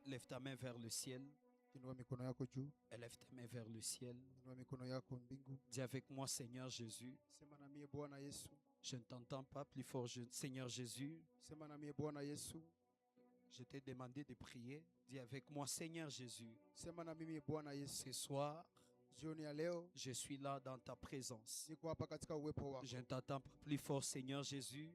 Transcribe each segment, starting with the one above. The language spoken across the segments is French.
Lève ta main vers le ciel. Inua mikono yako juu. Lève ta main vers le ciel. Inua mikono yako mbingu. Dis avec moi, Seigneur Jésus. Sema na mie Bwana Yesu. Je ne t'entends pas plus fort. Seigneur Jésus, Sema na mie Bwana Yesu. je t'ai demandé de prier. Dis avec moi, Seigneur Jésus. Sema na mimi Bwana Yesu. Ce soir, Jioni ya leo je suis là dans ta présence. niko hapa katika uwepo wako. Je ne t'entends pas plus fort, Seigneur Jésus.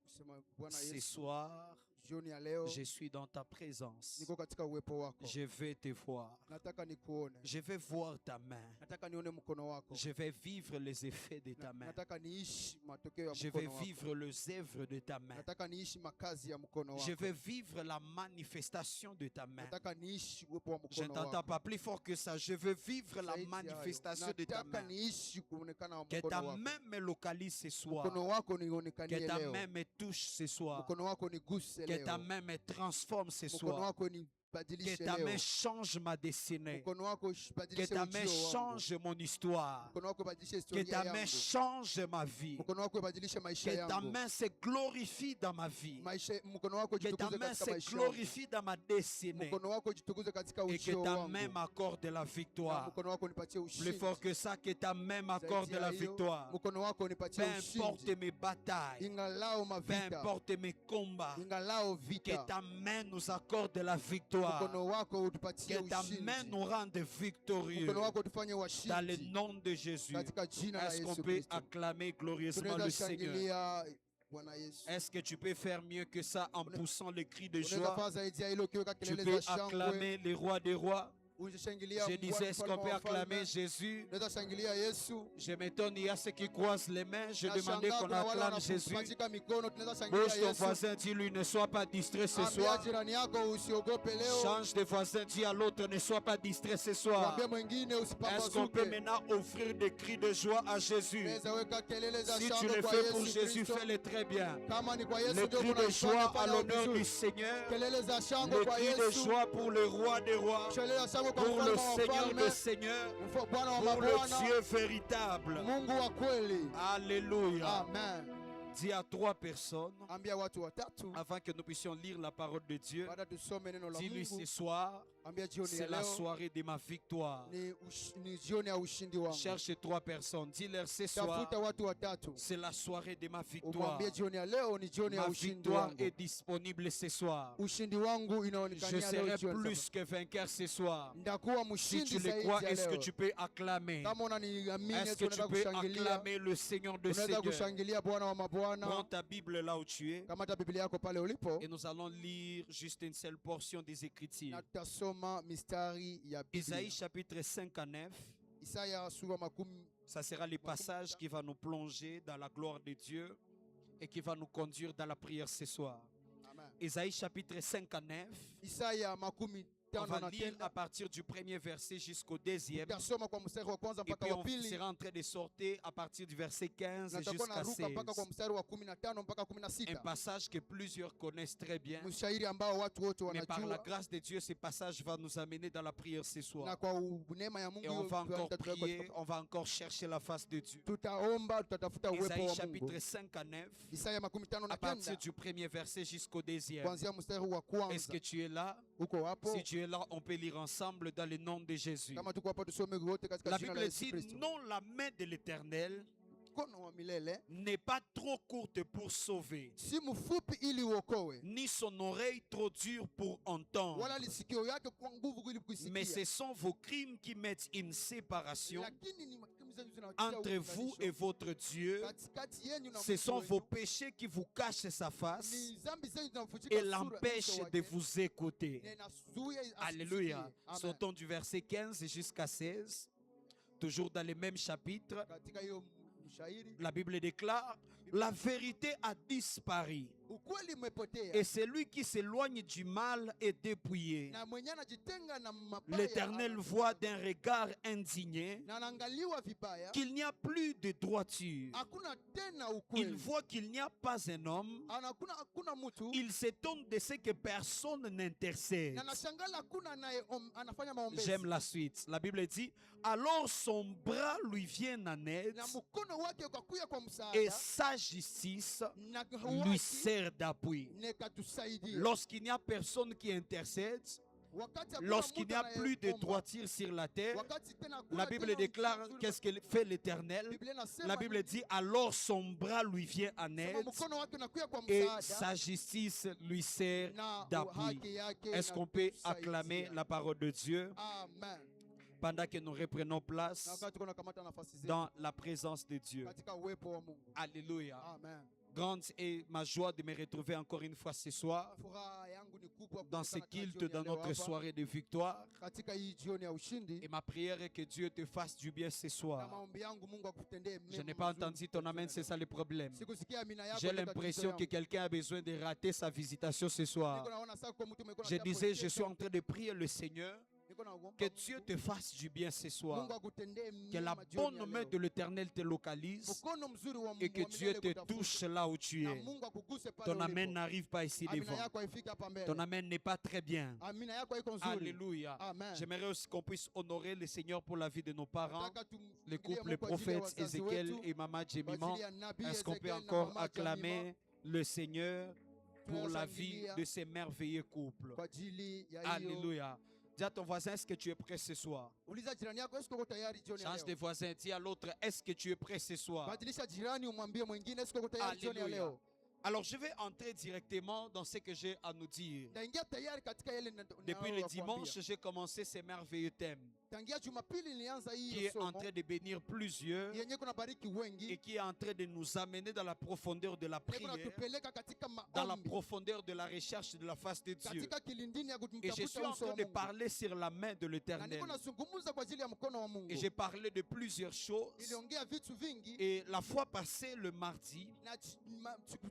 Sema Bwana Ce Yesu. soir, Jioni ya leo je suis dans ta présence. niko katika uwepo wako. Je vais te voir. Nataka nikuone. Je vais voir ta main. Nataka nione mkono wako. Je vais vivre les effets de ta main. Nataka niishi matokeo ya Je vais mkono wako. vivre les œuvres de ta main. Nataka niishi makazi ya mkono wako. Je vais vivre la manifestation de ta main. Nataka niishi uwepo wa Je ne mkono t'entends wako. pas plus fort que ça. Je veux vivre la Zaidi ya hayo, manifestation de ta nataka main. niishi kuonekana wa Que mkono ta wako. main me localise ce soir. Mkono wako nionekanie Que ta leo. main me touche ce soir. Mkono wako niguse Que ta leo. main me transforme ce Mkono soir. wako Que nibadilishe ta main leo. change ma destinée. Mkono wako Que badilishe ta main ujio wangu. change mon histoire. Mkono wako badilishe Que historia ta main yangu. change ma vie. Mkono wako badilishe maisha Que ta yangu. main se glorifie dans ma vie. Mkono wako Que ta jitukuze main katika se maisha yangu. glorifie dans ma destinée. Mkono wako jitukuze katika Et que ujio ta wangu. main m'accorde la Na victoire. mkono wako nipatie Plus ushindi. fort que ça, que ta main m'accorde Zaidi ya la hiyo, victoire. mkono wako Peu nipatie importe ushindi. mes batailles, Ingalao peu mavita. importe mes combats, Ingalao que vita. ta main nous accorde la victoire. Mkono wako utupatie Que ta ushindi. main nous rende victorieux. Mkono wako tufanye Dans le washindi. nom de Jésus. Katika jina la Est-ce qu'on Yesu peut Kristo. acclamer glorieusement Tunaweza le Seigneur? shangilia Bwana Yesu. Est-ce que tu peux faire mieux que ça en poussant les cris de Unaweza joie? fanya zaidi ya hilo ukiweka Tu kelele peux za shangwe. acclamer les rois des rois. Unashangilia Je disais, est-ce qu'on peut acclamer Jésus? Unaweza shangilia Yesu. Je m'étonne, il y a ceux qui croisent les mains. Je demandais Nashangaa qu'on kuna wale acclame Jésus. wanapachika mikono, tunaweza Bouge shangilia ton Yesu. voisin, dis-lui, ne sois pas distrait ce Ambia soir. jirani yako usiogope leo. Change de voisin, dis à l'autre, ne sois pas distrait ce soir. Mwambie mwingine Est-ce qu'on peut usipambazuke. maintenant offrir des cris de joie à Jésus? Unaweza weka kelele za Si tu shangwe le kwa fais pour Yesu Jésus, Kristo. fais-le très bien. Kama ni kwa Yesu Le ndio cri de kunaifanya joie à fanya l'honneur vizuri. du Seigneur. Kelele za shangwe Le kwa cri de Yesu. joie pour le roi des rois. Kelele za shangwe kwa Pour le mfalme wa Seigneur wafalme. des seigneurs. Bwana wa Pour le mabwana. Dieu véritable. Mungu wa kweli. Alléluia. Amen. Dis à 3 personnes, Ambia watu watatu afin que nous puissions lire la parole de Dieu. baada tusome neno la Dis-lui Mungu. ce soir, Ambia jioni c'est ya la leo soirée de ma victoire. ni jioni ya ushindi wangu. Cherche 3 personnes. Dis-leur ce soir, Tafuta watu watatu. c'est la soirée de ma victoire. Umwambie jioni ya leo ni jioni ya Ma ushindi victoire wangu. est disponible ce soir. Ushindi wangu Je inaonekania serai leo jioni. plus que vainqueur ce soir. Ndakuwa Si mshindi tu le zaidi crois, ya est-ce que leo. tu peux acclamer? Kama unaniamini Est-ce que tu unaweza peux kushangilia. acclamer le Seigneur de Unaweza Seigneurs? kushangilia Bwana wa mabwana. Prends ta Bible là où tu es Kamata Biblia yako pale ulipo. et nous allons lire juste une seule portion des Écritures. Na tutasoma mistari ya Isaïe Biblia. chapitre 5 à 9. Isaya sura makumi. Ça sera le passage qui va nous plonger dans la gloire de Dieu et qui va nous conduire dans la prière ce soir. Amen. Isaïe chapitre 5 à 9. Isaya makumi On tano va na lire à kenda. partir du premier verset jusqu'au deuxième. Tutasoma kwa mstari wa kwanza Et mpaka puis wa on pili. sera en train de sortir à partir du verset 15 Na tutakuwa jusqu'à naruka mpaka kwa 16. mstari wa 15 mpaka Un 16. passage que plusieurs connaissent très bien. Mshairi ambao watu wote Mais par la wanajua. grâce de Dieu, ce passage va nous amener dans la prière ce Na soir. kwa neema ya Et on Mungu va encore tutatoka prier, katika- on va encore chercher la face de Dieu. tutaomba, tutatafuta uwepo Isaïe wa chapitre Mungu. 5 à 9, Isaya makumi tano na à partir kenda du premier verset jusqu'au deuxième. kuanzia mstari wa Est-ce kwanza. que tu es là? Uko hapo? Si tu es là, on peut lire ensemble dans le nom de Jésus. Kama tuko hapo tusome wote katika La jina la Bible Yesu dit, Kristo. non, la main de l'Éternel Mkono wa milele n'est pas trop courte pour sauver, si mfupi ili uokoe, ni son oreille trop dure pour entendre. wala lisikio yake kwa nguvu ili Mais ce kuisikia. sont vos crimes qui mettent une séparation Lakini ni matakatifu zenu zinawatia entre vous uunganisho. et votre Dieu. Katikati yenu na Ce Mungu sont wenu. vos péchés qui vous cachent sa face Ni dhambi zenu zinamfuchika et sura l'empêchent uso de wake, vous écouter. na inazuia asikusikie. Alléluia. Amen. Sautons du verset 15 jusqu'à 16. Toujours dans le même chapitre, Katika hiyo mshairi, la Bible déclare, la vérité a disparu ukweli umepotea et celui qui s'éloigne du mal est dépouillé. na mwenye anajitenga na mabaya L'Éternel voit d'un regard indigné na anaangaliwa vibaya, qu'il n'y a plus de droiture. hakuna tena Il ukweli. voit qu'il n'y a pas un homme. Hakuna mtu Il s'étonne de ce que personne n'intercède. na anashangala, hakuna anafanya maombezi. J'aime la suite. La Bible dit, alors son bras lui vient en aide Na mkono wake ukakuya kwa et msaada sa justice na lui haki sert d'appui. nekatusaidia. Lorsqu'il n'y a personne qui intercède, wakati hakuna lorsqu'il mtu n'y a plus de anayeomba, droiture sur la terre, wakati tena hakuna la Bible tena déclare mzuri, qu'est-ce que fait l'Éternel. Biblia inasema La Bible dit alors son bras lui vient en sema aide mkono wake unakuja kwa et msaada sa justice lui sert na d'appui. haki yake Est-ce qu'on peut inatusaidia. acclamer la parole de Dieu Amen. pendant que nous reprenons Na place wakati kuna kamata nafasi zetu dans la présence de Dieu? katika uwepo wa Mungu. Alléluia. Amen. Grande est ma joie de me retrouver encore une fois ce soir Furaha yangu ni kubwa dans ce kukutana tena culte, jioni ya dans leo notre hapa, soirée de victoire. katika hii jioni ya ushindi. Et ma prière est que Dieu te fasse du bien ce Na soir. maombi yangu Mungu akutendee Je mema n'ai pas mazuri entendu ton amen, c'est ça le problème. Sikusikia amina yako J'ai katika l'impression kichwa que yangu. quelqu'un a besoin de rater sa visitation ce soir. Niko naona sasa kwa mtu umekuwa Je na disais, jambo je suis en lolote. train de prier le Seigneur Niko naomba que Dieu te fasse du bien ce soir. Mungu akutendee Que la mema jioni bonne ya main leo. de l'Éternel te localise Mkono mzuri wa et que Mungu wa Dieu milele te kutafute. touche là où tu Na es. Mungu akuguse pale Ton amen ulipo. n'arrive pas ici Amina devant. yako haifiki hapa mbele. Ton amen n'est pas très bien. Amina yako iko nzuri. Alléluia. Amen. J'aimerais aussi qu'on puisse honorer le Seigneur pour la vie de nos parents, Nataka le tumfikirie couple, Mungu les kwa ajili ya prophètes wazazi Ézéchiel wetu, et Maman kwa Djemimon. ajili ya nabii Est-ce qu'on peut Ezekiel na encore mama Djemimon, acclamer le Seigneur pour la vie Tunashangilia de ces merveilleux couples? kwa ajili ya hiyo. Alléluia. Dis à ton voisin, est-ce que tu es prêt ce soir? Uliza jirani yako, est-ce que uko tayari jioni ya Change de leo? voisin, dis à l'autre, est-ce que tu es prêt ce soir? Badilisha jirani umwambie mwingine, est-ce que uko tayari jioni ya Alléluia. leo? Alors je vais entrer directement dans ce que j'ai à nous dire. Taingia tayari katika yale Depuis le dimanche, j'ai commencé ces merveilleux thèmes tangia Jumapili nilianza qui hii est en somo train de bénir plusieurs yenye kuna bariki et wengi, qui est en train de nous amener dans la profondeur de la kuna prière, tupeleka katika dans la maombi, profondeur de la recherche de la face de Dieu. katika kilindini ya Et je suis kumtafuta en uso train wa de Mungu. parler sur la main de Na l'Éternel. niko nazungumza kwa ajili ya mkono wa Et Mungu. j'ai parlé de plusieurs choses. Niliongea vitu vingi Et la fois passée, le mardi, na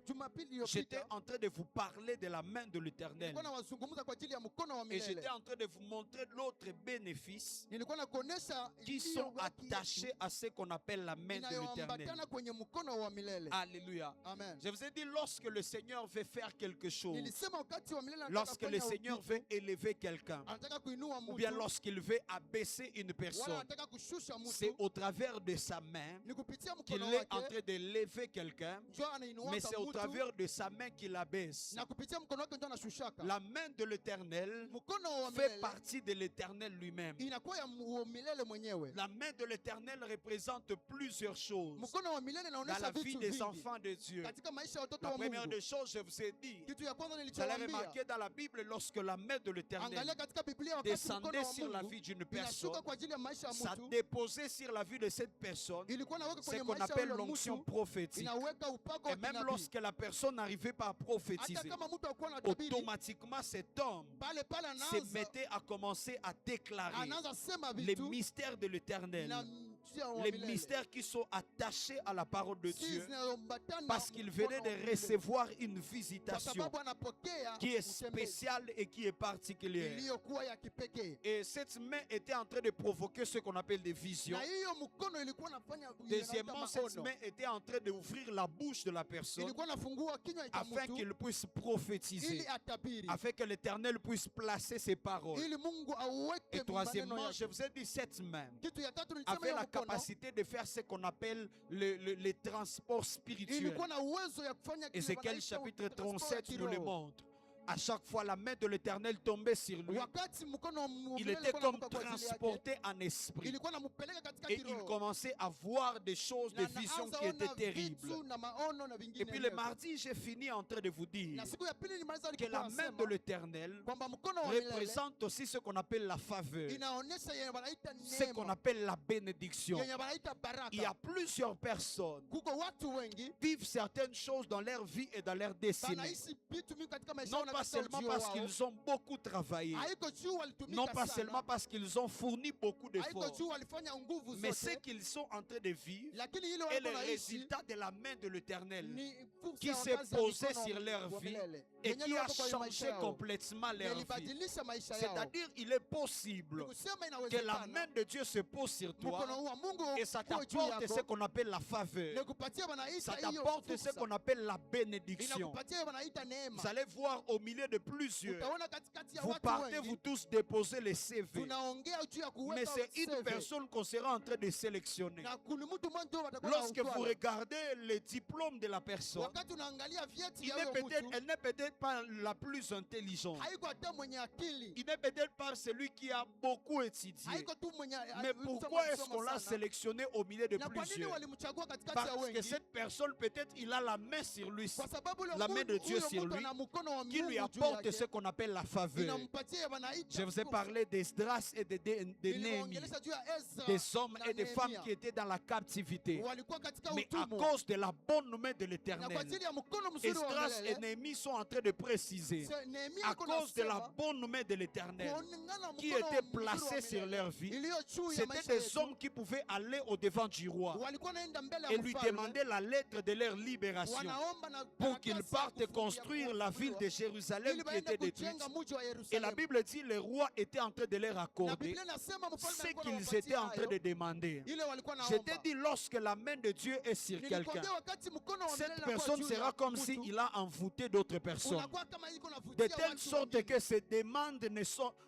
Jumapili j'étais iliyopita en train de vous parler de la main de l'Éternel. nilikuwa nawazungumza kwa ajili ya mkono wa Et j'étais milele. en train de vous montrer l'autre bénéfice Nilikuwa nakuonesha qui hiyo sont haki attachés à ce qu'on appelle la main de l'Éternel. inayoambatana kwenye mkono wa milele. Alléluia. Amen. Je vous ai dit, lorsque le Seigneur veut faire quelque chose, Nilisema wakati wa milele anataka lorsque le kufanya Seigneur kitu, veut élever quelqu'un, anataka kuinua ou bien mtu, lorsqu'il veut abaisser une wala personne, anataka kushusha c'est mtu, au travers de sa main ni kupitia qu'il mkono est en wake train de lever quelqu'un, ndio anainuaka mais c'est au mtu, travers de sa main qu'il abaisse. na kupitia mkono wake ndio anashushaka. La main de l'Éternel Mkono wa fait milele partie de l'Éternel lui-même. inakuwa ya wa milele mwenyewe. La main de l'Éternel représente plusieurs choses Mkono wa milele dans inaonyesha la vie vitu des vingi enfants de Dieu. katika maisha ya watoto La wa première Mungu. des choses, je vous ai dit, Kitu ya kwanza vous allez nilichowaambia, remarquer dans la Bible, lorsque la main de l'Éternel angalia katika Biblia, wakati mkono descendait wa sur la Mungu vie d'une personne, inashuka kwa ajili ya maisha ya ça mtu, déposait sur la vie de cette personne ilikuwa naweka ce kwenye qu'on maisha appelle ya l'onction mtu, prophétique. inaweka upako Et wa même kinabii. lorsque la personne n'arrivait pas à Hata prophétiser, kama mtu akuwa na tabiri, automatiquement cet homme pale pale se anaanza mettait à commencer à déclarer anaanza sema les vitu mystères de l'Éternel, na njia wa les milele. mystères qui sont attachés à la parole de Si Dieu, zinazoambatana parce qu'il mkono venait wa de milele. recevoir une Kwa visitation sababu anapokea qui est utembezi spéciale et qui est particulière. iliyokuwa ya kipekee. Et cette main était en train de provoquer ce qu'on appelle des visions. Na hiyo mkono ilikuwa nafanya Deuxièmement, cette maono. main était en train d'ouvrir la bouche de la personne Ilikuwa nafungua kinywa cha afin mtu qu'il puisse ili prophétiser, atabiri, afin que l'Éternel puisse placer ses paroles. ili Mungu aweke Et maneno troisièmement, yake. je vous ai dit, cette main Kitu ya tatu nilisema avait hiyo la mkono capacité de faire ce qu'on appelle les transports spirituels. ilikuwa na uwezo ya kufanya kile Ézéchiel wanaita chapitre transport 37 nous le kiroho. montre. À chaque fois, la main de l'Éternel tombait sur lui. Wakati mkono wa Il milele était ulikuwa comme unaanguka kwa ajili yake, transporté en esprit. ilikuwa nampeleka katika Et il kiroho. commençait à voir des choses, des Na visions anaanza qui étaient ona terribles. vitu na maono na Et vingine puis le vyote. mardi, j'ai fini en train de vous dire Na siku ya pili nilimaliza que la nilikuwa main nasema de l'Éternel kwamba mkono wa milele représente aussi ce qu'on appelle la faveur, inaonyesha yenye wanaita ce qu'on neema, appelle la bénédiction. yenye wanaita Il y a baraka. plusieurs personnes Kuko watu wengi qui vivent certaines choses dans leur vie et dans leur destinée. wanaishi vitu mingi katika maisha Non yao na pas katika seulement ujio parce wao. qu'ils ont beaucoup travaillé, Haiko juu walitumika non pas sana, seulement parce qu'ils ont fourni beaucoup haiko d'efforts, juu walifanya nguvu mais ce zote, qu'ils sont en train de vivre lakini ile est le wako naishi résultat de la main de l'Éternel ni fursa qui ya s'est kazi ya posé mikono sur leur wa vie milele, et yenye qui a wako kwenye maisha changé yao, complètement na leur vie. ilibadilisha maisha yao. C'est-à-dire, il est Ni possible kusema que la main inawezekana de Dieu se pose sur toi mkono wa Mungu et ça uwe juu t'apporte ce yako, qu'on appelle la faveur. na kupatia Ça wanaita hiyo t'apporte ce fursa, qu'on appelle la bénédiction. inakupatia wanaita neema. Vous allez voir au milieu de plusieurs. utaona katikati ya Vous watu partez, wengi vous tous déposez les CV. tunaongea juu ya Mais kuweka c'est une CV. personne qu'on sera en train de sélectionner. Na kuna mtu mmoja ndio watakuwa Lorsque vous wanautwala. regardez les diplômes de la personne, Wakati unaangalia vyeti il ya n'est huyo peut-être, mtu elle n'est peut-être pas la plus intelligente. haiko hata mwenye akili, Il n'est peut-être pas celui qui a beaucoup étudié. haiko tu mwenye Mais mtu pourquoi est-ce amesoma qu'on l'a sana. sélectionné au milieu de Na kwa nini plusieurs? walimchagua katikati ya Parce que wengi? cette personne, peut-être, il a la main sur lui, Kwa sababu yule la main de mtu- Dieu huyo sur mtu lui, ana mkono wa qui lui Mungu juu apporte yake, ce qu'on appelle la faveur. inampatia wanaita Je vous ai fursa. parlé d'Esdras et de Néhémie, Niliwaongelesha juu ya Ezra des hommes na et des femmes Nehemia. qui étaient dans la captivité. Walikuwa katika Mais à utumwa. cause de la bonne main de Na kwa l'Éternel, ajili ya mkono mzuri wa Esdras et mbele, Néhémie sont en train de préciser, Nehemia à yuko cause de la nasema, bonne main de l'Éternel kulingana na qui mkono était mzuri wa placée sur mbele, leur vie, iliyo juu ya c'était maisha des yetu, hommes qui pouvaient aller au devant du roi walikuwa naenda mbele ya et lui mfalme, demander la lettre de leur libération wanaomba na pour qu'ils karatasi ya partent kufungia construire la ville de Jérusalem ili qui baende était détruite. kujenga mji wa Et la Yerusalemu. Bible dit le roi était en train de leur Na accorder Biblia inasema mfalme ce alikuwa qu'ils anawapatia étaient en train hayo, de demander. ile walikuwa Je naomba. t'ai dit, lorsque la main de Dieu est sur quelqu'un, Nilikwambia wakati mkono wa mbele cette unakuwa personne juu ya sera comme mtu, s'il a envoûté d'autres personnes. unakuwa kama iko De navutia telle watu sorte wengine. que ces demandes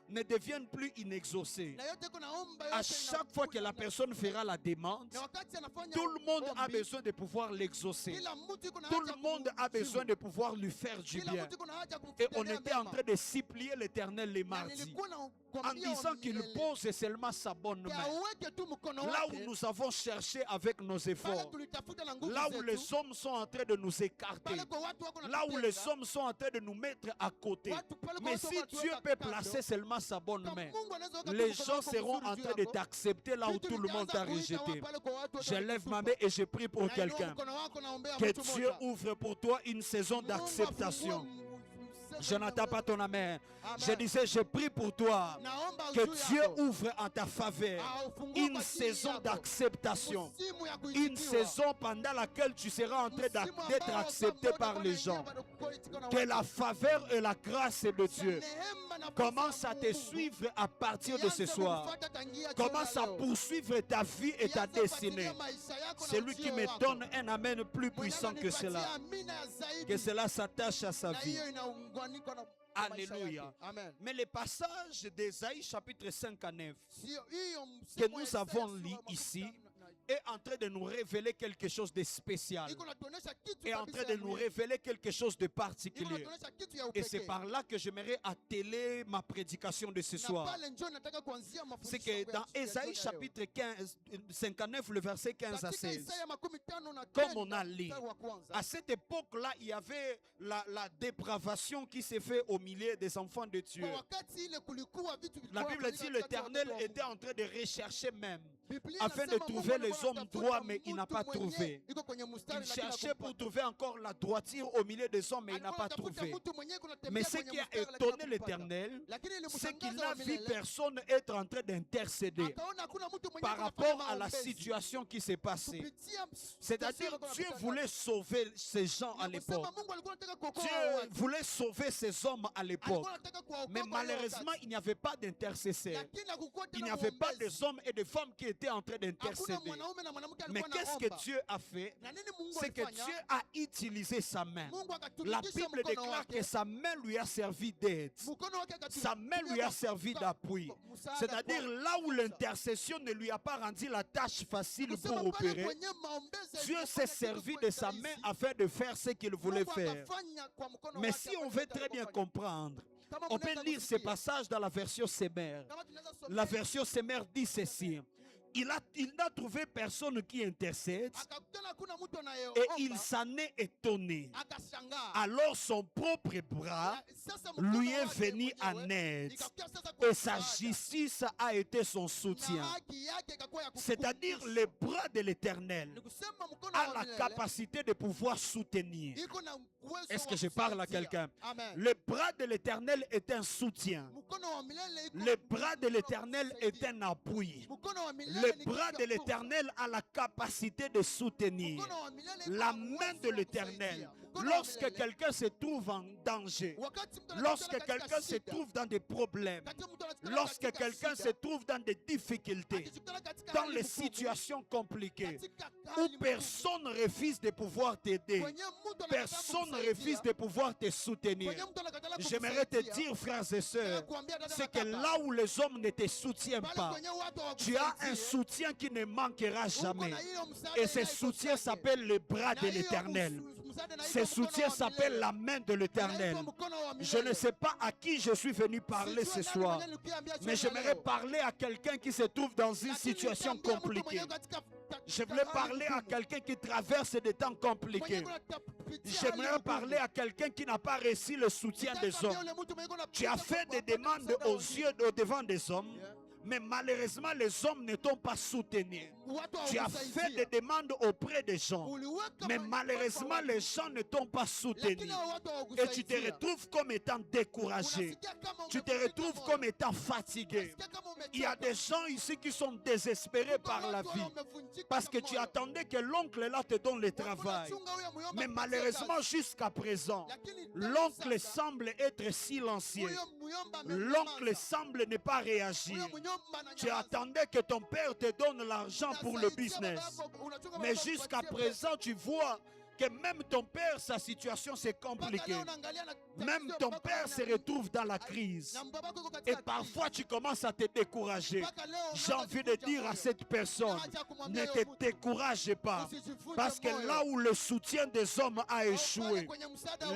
ne deviennent plus inexaucées. Na yote iko naomba À yote chaque fois que la personne fera la demande, na wakati anafanya tout le monde a ombi, besoin de pouvoir l'exaucer. kila mtu iko na Tout haja le monde a kumjibu. besoin de pouvoir lui faire du Kila bien. mtu iko na haja Et on kumtendea était en mema. train de supplier l'Éternel les Na mardis, nilikuwa en nakwambia disant qu'il milele, pose seulement sa bonne main. aweke tu mkono Là où wake, nous avons cherché avec nos pale efforts, tulitafuta na nguvu là où zetu, les hommes sont en train de nous écarter, pale kwa watu wako là où les wanatupenda, hommes sont en train de nous mettre à côté. watu pale kwa Mais watu si wanatuweka Dieu peut kando, placer seulement sa bonne kama main, Mungu anaweza weka tu les mkono gens wako seront mzuri en juu train de yako, t'accepter là où vitu tout le monde t'a vitaanza kuita rejeté. pale kwa watu wote Je lève wanakutupa. ma main et je prie pour Na inua quelqu'un. mkono wako naombea Que mtu Dieu mmoja. ouvre pour toi une saison Mungu d'acceptation. afungue Je n'entends pas ton amen. Amen. Je disais, je prie pour toi. Naomba Que juu Dieu yako. ouvre en ta faveur Aufungue une kwa ajili saison yako. d'acceptation. Msimu ya Une kuitikiwa. saison pendant laquelle tu seras en train Msimu ambao d'être accepté utakuwa par les unaingia gens. bado kuitika na Que watu. la faveur et la grâce de Dieu Neema na commencent pesa à ya te Mungu suivre à partir de ce ianze soir. kukufuata tangia jioni Commence ya à leo. poursuivre ta vie et ta Ianze kufuatilia destinée. maisha yako na Celui qui ujio me wako. donne un amen plus Mwenye puissant que ananipatia cela. amina ya zaidi. Que cela s'attache à sa Na vie. hiyo inaunganika na maisha Alléluia. yake. Amen. Mais les passages d'Ésaïe chapitre 5 à 9 Sio hiyo que msimu wa nous Isaya avons sura lu ya makumi ici tano na- est en train de nous révéler quelque chose de spécial. iko natuonyesha kitu Est en kabisa train de ya nous muhimu. révéler quelque chose de Iko particulier. natuonyesha kitu ya Et c'est upekee. par là que j'aimerais atteler ma prédication de ce Na soir. pale njoo nataka kuanzia C'est mafundisho que yangu ya dans jioni ya Ésaïe leo. chapitre 15, 59, le verset 15 à Katika 16, Isaya makumi tano na comme kenda, on a lu, mstari wa kwanza. à cette époque-là, il y avait la dépravation qui s'est faite au milieu des enfants de Dieu. Kwa wakati ile kulikuwa vitu La vilikuwa Bible dit vinafanyika katikati ya l'Éternel watoto wa était en train de rechercher même Biblia afin de inasema trouver Mungu les alikuwa hommes anatafuta droits, mais il n'a mtu pas mwenye trouvé. iko kwenye mstari Il lakini cherchait pour hakumpata. trouver encore la droiture au milieu des hommes, mais il n'a Alikuwa pas anatafuta trouvé. mtu mwenye iko anatembea Mais ce kwenye qui a mstari lakini étonné hakumpata. l'Éternel, Lakini c'est ilimshangaza qu'il wa n'a vu milele. personne être en train d'intercéder Akaona hakuna mtu mwenye par iko anafanya rapport à la maombezi. situation qui s'est passée. Kupitia C'est-à-dire, situation iko Dieu anapita voulait sauver ces gens à ndani. Ni l'époque. kusema Mungu alikuwa anataka kuokoa Dieu watu. voulait sauver ces hommes à l'époque. Alikuwa anataka kuwaokoa Mais kwa hiyo malheureusement, wakati. il n'y avait pas d'intercesseur. Lakini hakukuwa Il tena n'y avait pas muombezi. des hommes et des femmes qui étaient en train Hakuna d'intercéder. mwanaume na mwanamke Mais alikuwa qu'est-ce que anaomba. Dieu a fait? Na nini Mungu C'est que alifanya? Dieu a utilisé sa main. Mungu La akatumikisha Bible mkono déclare wake. que sa main lui a servi d'aide. Mkono wake akatumia- Sa main lui a servi d'appui. msaada C'est-à-dire kwa- là où l'intercession ne lui a pas rendu la tâche facile Kusema pour pale opérer, kwenye maombezi Dieu alifanya s'est kitu servi kwa de sa rahisi. main afin de faire ce qu'il voulait Mungu faire. akafanya kwa mkono Mais wake si on afanye veut kitu très bien alichofanya. comprendre, Kama on peut mnaweza lire ces kusikia, passages dans la version Semer. kama tunaweza kusomea, La version Semer dit ceci. Il n'a trouvé personne qui intercède akakutana hakuna mtu et anayeomba, il s'en est étonné. akashangaa. Alors son propre bras Sasa mkono lui est wake venu mwenyewe en aide ikakuja sasa kwa et sa msaada. justice a été son Na soutien. haki yake ikakuwa ya C'est-à-dire kukumbusha. les bras de l'Éternel Ni kusema mkono a wa la milele capacité de pouvoir soutenir. iko na uwezo Est-ce wa que je parle à kusaidia. quelqu'un? Amen. Le bras de l'Éternel est un soutien. Mkono wa milele iko- Le bras de mkono wa l'Éternel est kusaidia. un appui. Mkono wa milele Le ni bras kitu de ya fursa. l'Éternel a la capacité de soutenir. Mkono wa milele iko La na main uwezo de wa l'Éternel. kusaidia. Mkono wa Lorsque milele, quelqu'un se trouve en danger, wakati mtu lorsque anakutana katika quelqu'un se shida, trouve dans des problèmes, wakati mtu anakutana lorsque katika quelqu'un shida, se trouve dans des difficultés, akijikutana katika dans hali les ngumu, situations compliquées, katika où hali ngumu, personne refuse de pouvoir t'aider, kwenye mtu anakataa personne refuse de pouvoir te soutenir, j'aimerais te dire, frères et sœurs, c'est que là où les hommes ne te soutiennent pas, tu as un soutien qui ne manquera jamais. Et ce soutien s'appelle le bras de l'Éternel. Ce soutien s'appelle la main de l'Éternel. Je ne sais pas à qui je suis venu parler ce soir, mais j'aimerais parler à quelqu'un qui se trouve dans une situation compliquée. Je voulais parler à quelqu'un qui traverse des temps compliqués. J'aimerais parler à quelqu'un qui n'a pas reçu le soutien des hommes. Tu as fait des demandes aux yeux, au devant des hommes, mais malheureusement les hommes ne t'ont pas soutenu. Tu as fait des demandes auprès des gens, mais malheureusement les gens ne t'ont pas soutenu. Et tu te retrouves comme étant découragé. Tu te retrouves comme étant fatigué. Il y a des gens ici qui sont désespérés par la vie, parce que tu attendais que l'oncle là te donne le travail. Mais malheureusement jusqu'à présent, l'oncle semble être silencieux. L'oncle semble ne pas réagir. Tu attendais que ton père te donne l'argent pour le business. Mais jusqu'à présent, tu vois que même ton père, sa situation c'est compliqué. Même ton père se retrouve dans la crise. Et parfois tu commences à te décourager. J'ai envie de dire à cette personne, ne te décourage pas. Parce que là où le soutien des hommes a échoué,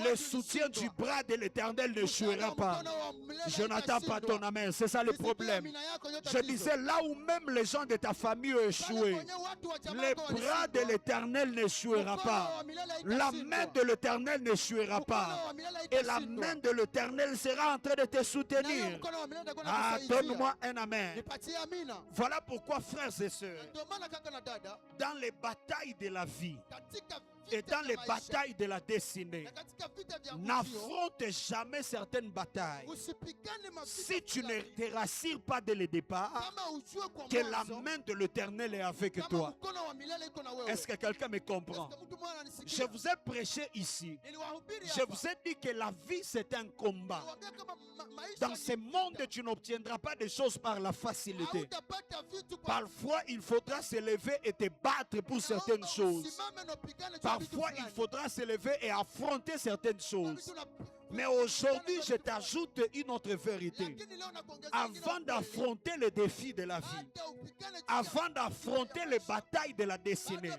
le soutien du bras de l'Éternel n'échouera pas. Je n'attends pas ton amen, c'est ça le problème. Je disais, là où même les gens de ta famille ont échoué, le bras de l'Éternel n'échouera pas. La main de l'Éternel n'échouera pas. Et la main de l'Éternel sera en train de te soutenir. Ah, donne-moi un amen. Voilà pourquoi, frères et sœurs, dans les batailles de la vie et dans les batailles de la destinée, n'affronte jamais certaines batailles si tu ne te rassures pas dès le départ que la main de l'Éternel est avec toi. Est-ce que quelqu'un me comprend? Je vous ai prêché ici. Je vous ai dit que la vie c'est un combat. Dans ce monde, tu n'obtiendras pas des choses par la facilité. Parfois, il faudra se lever et te battre pour certaines choses. Parfois, il faudra se lever et affronter certaines choses. Mais aujourd'hui, je t'ajoute une autre vérité. Avant d'affronter les défis de la vie, avant d'affronter les batailles de la destinée,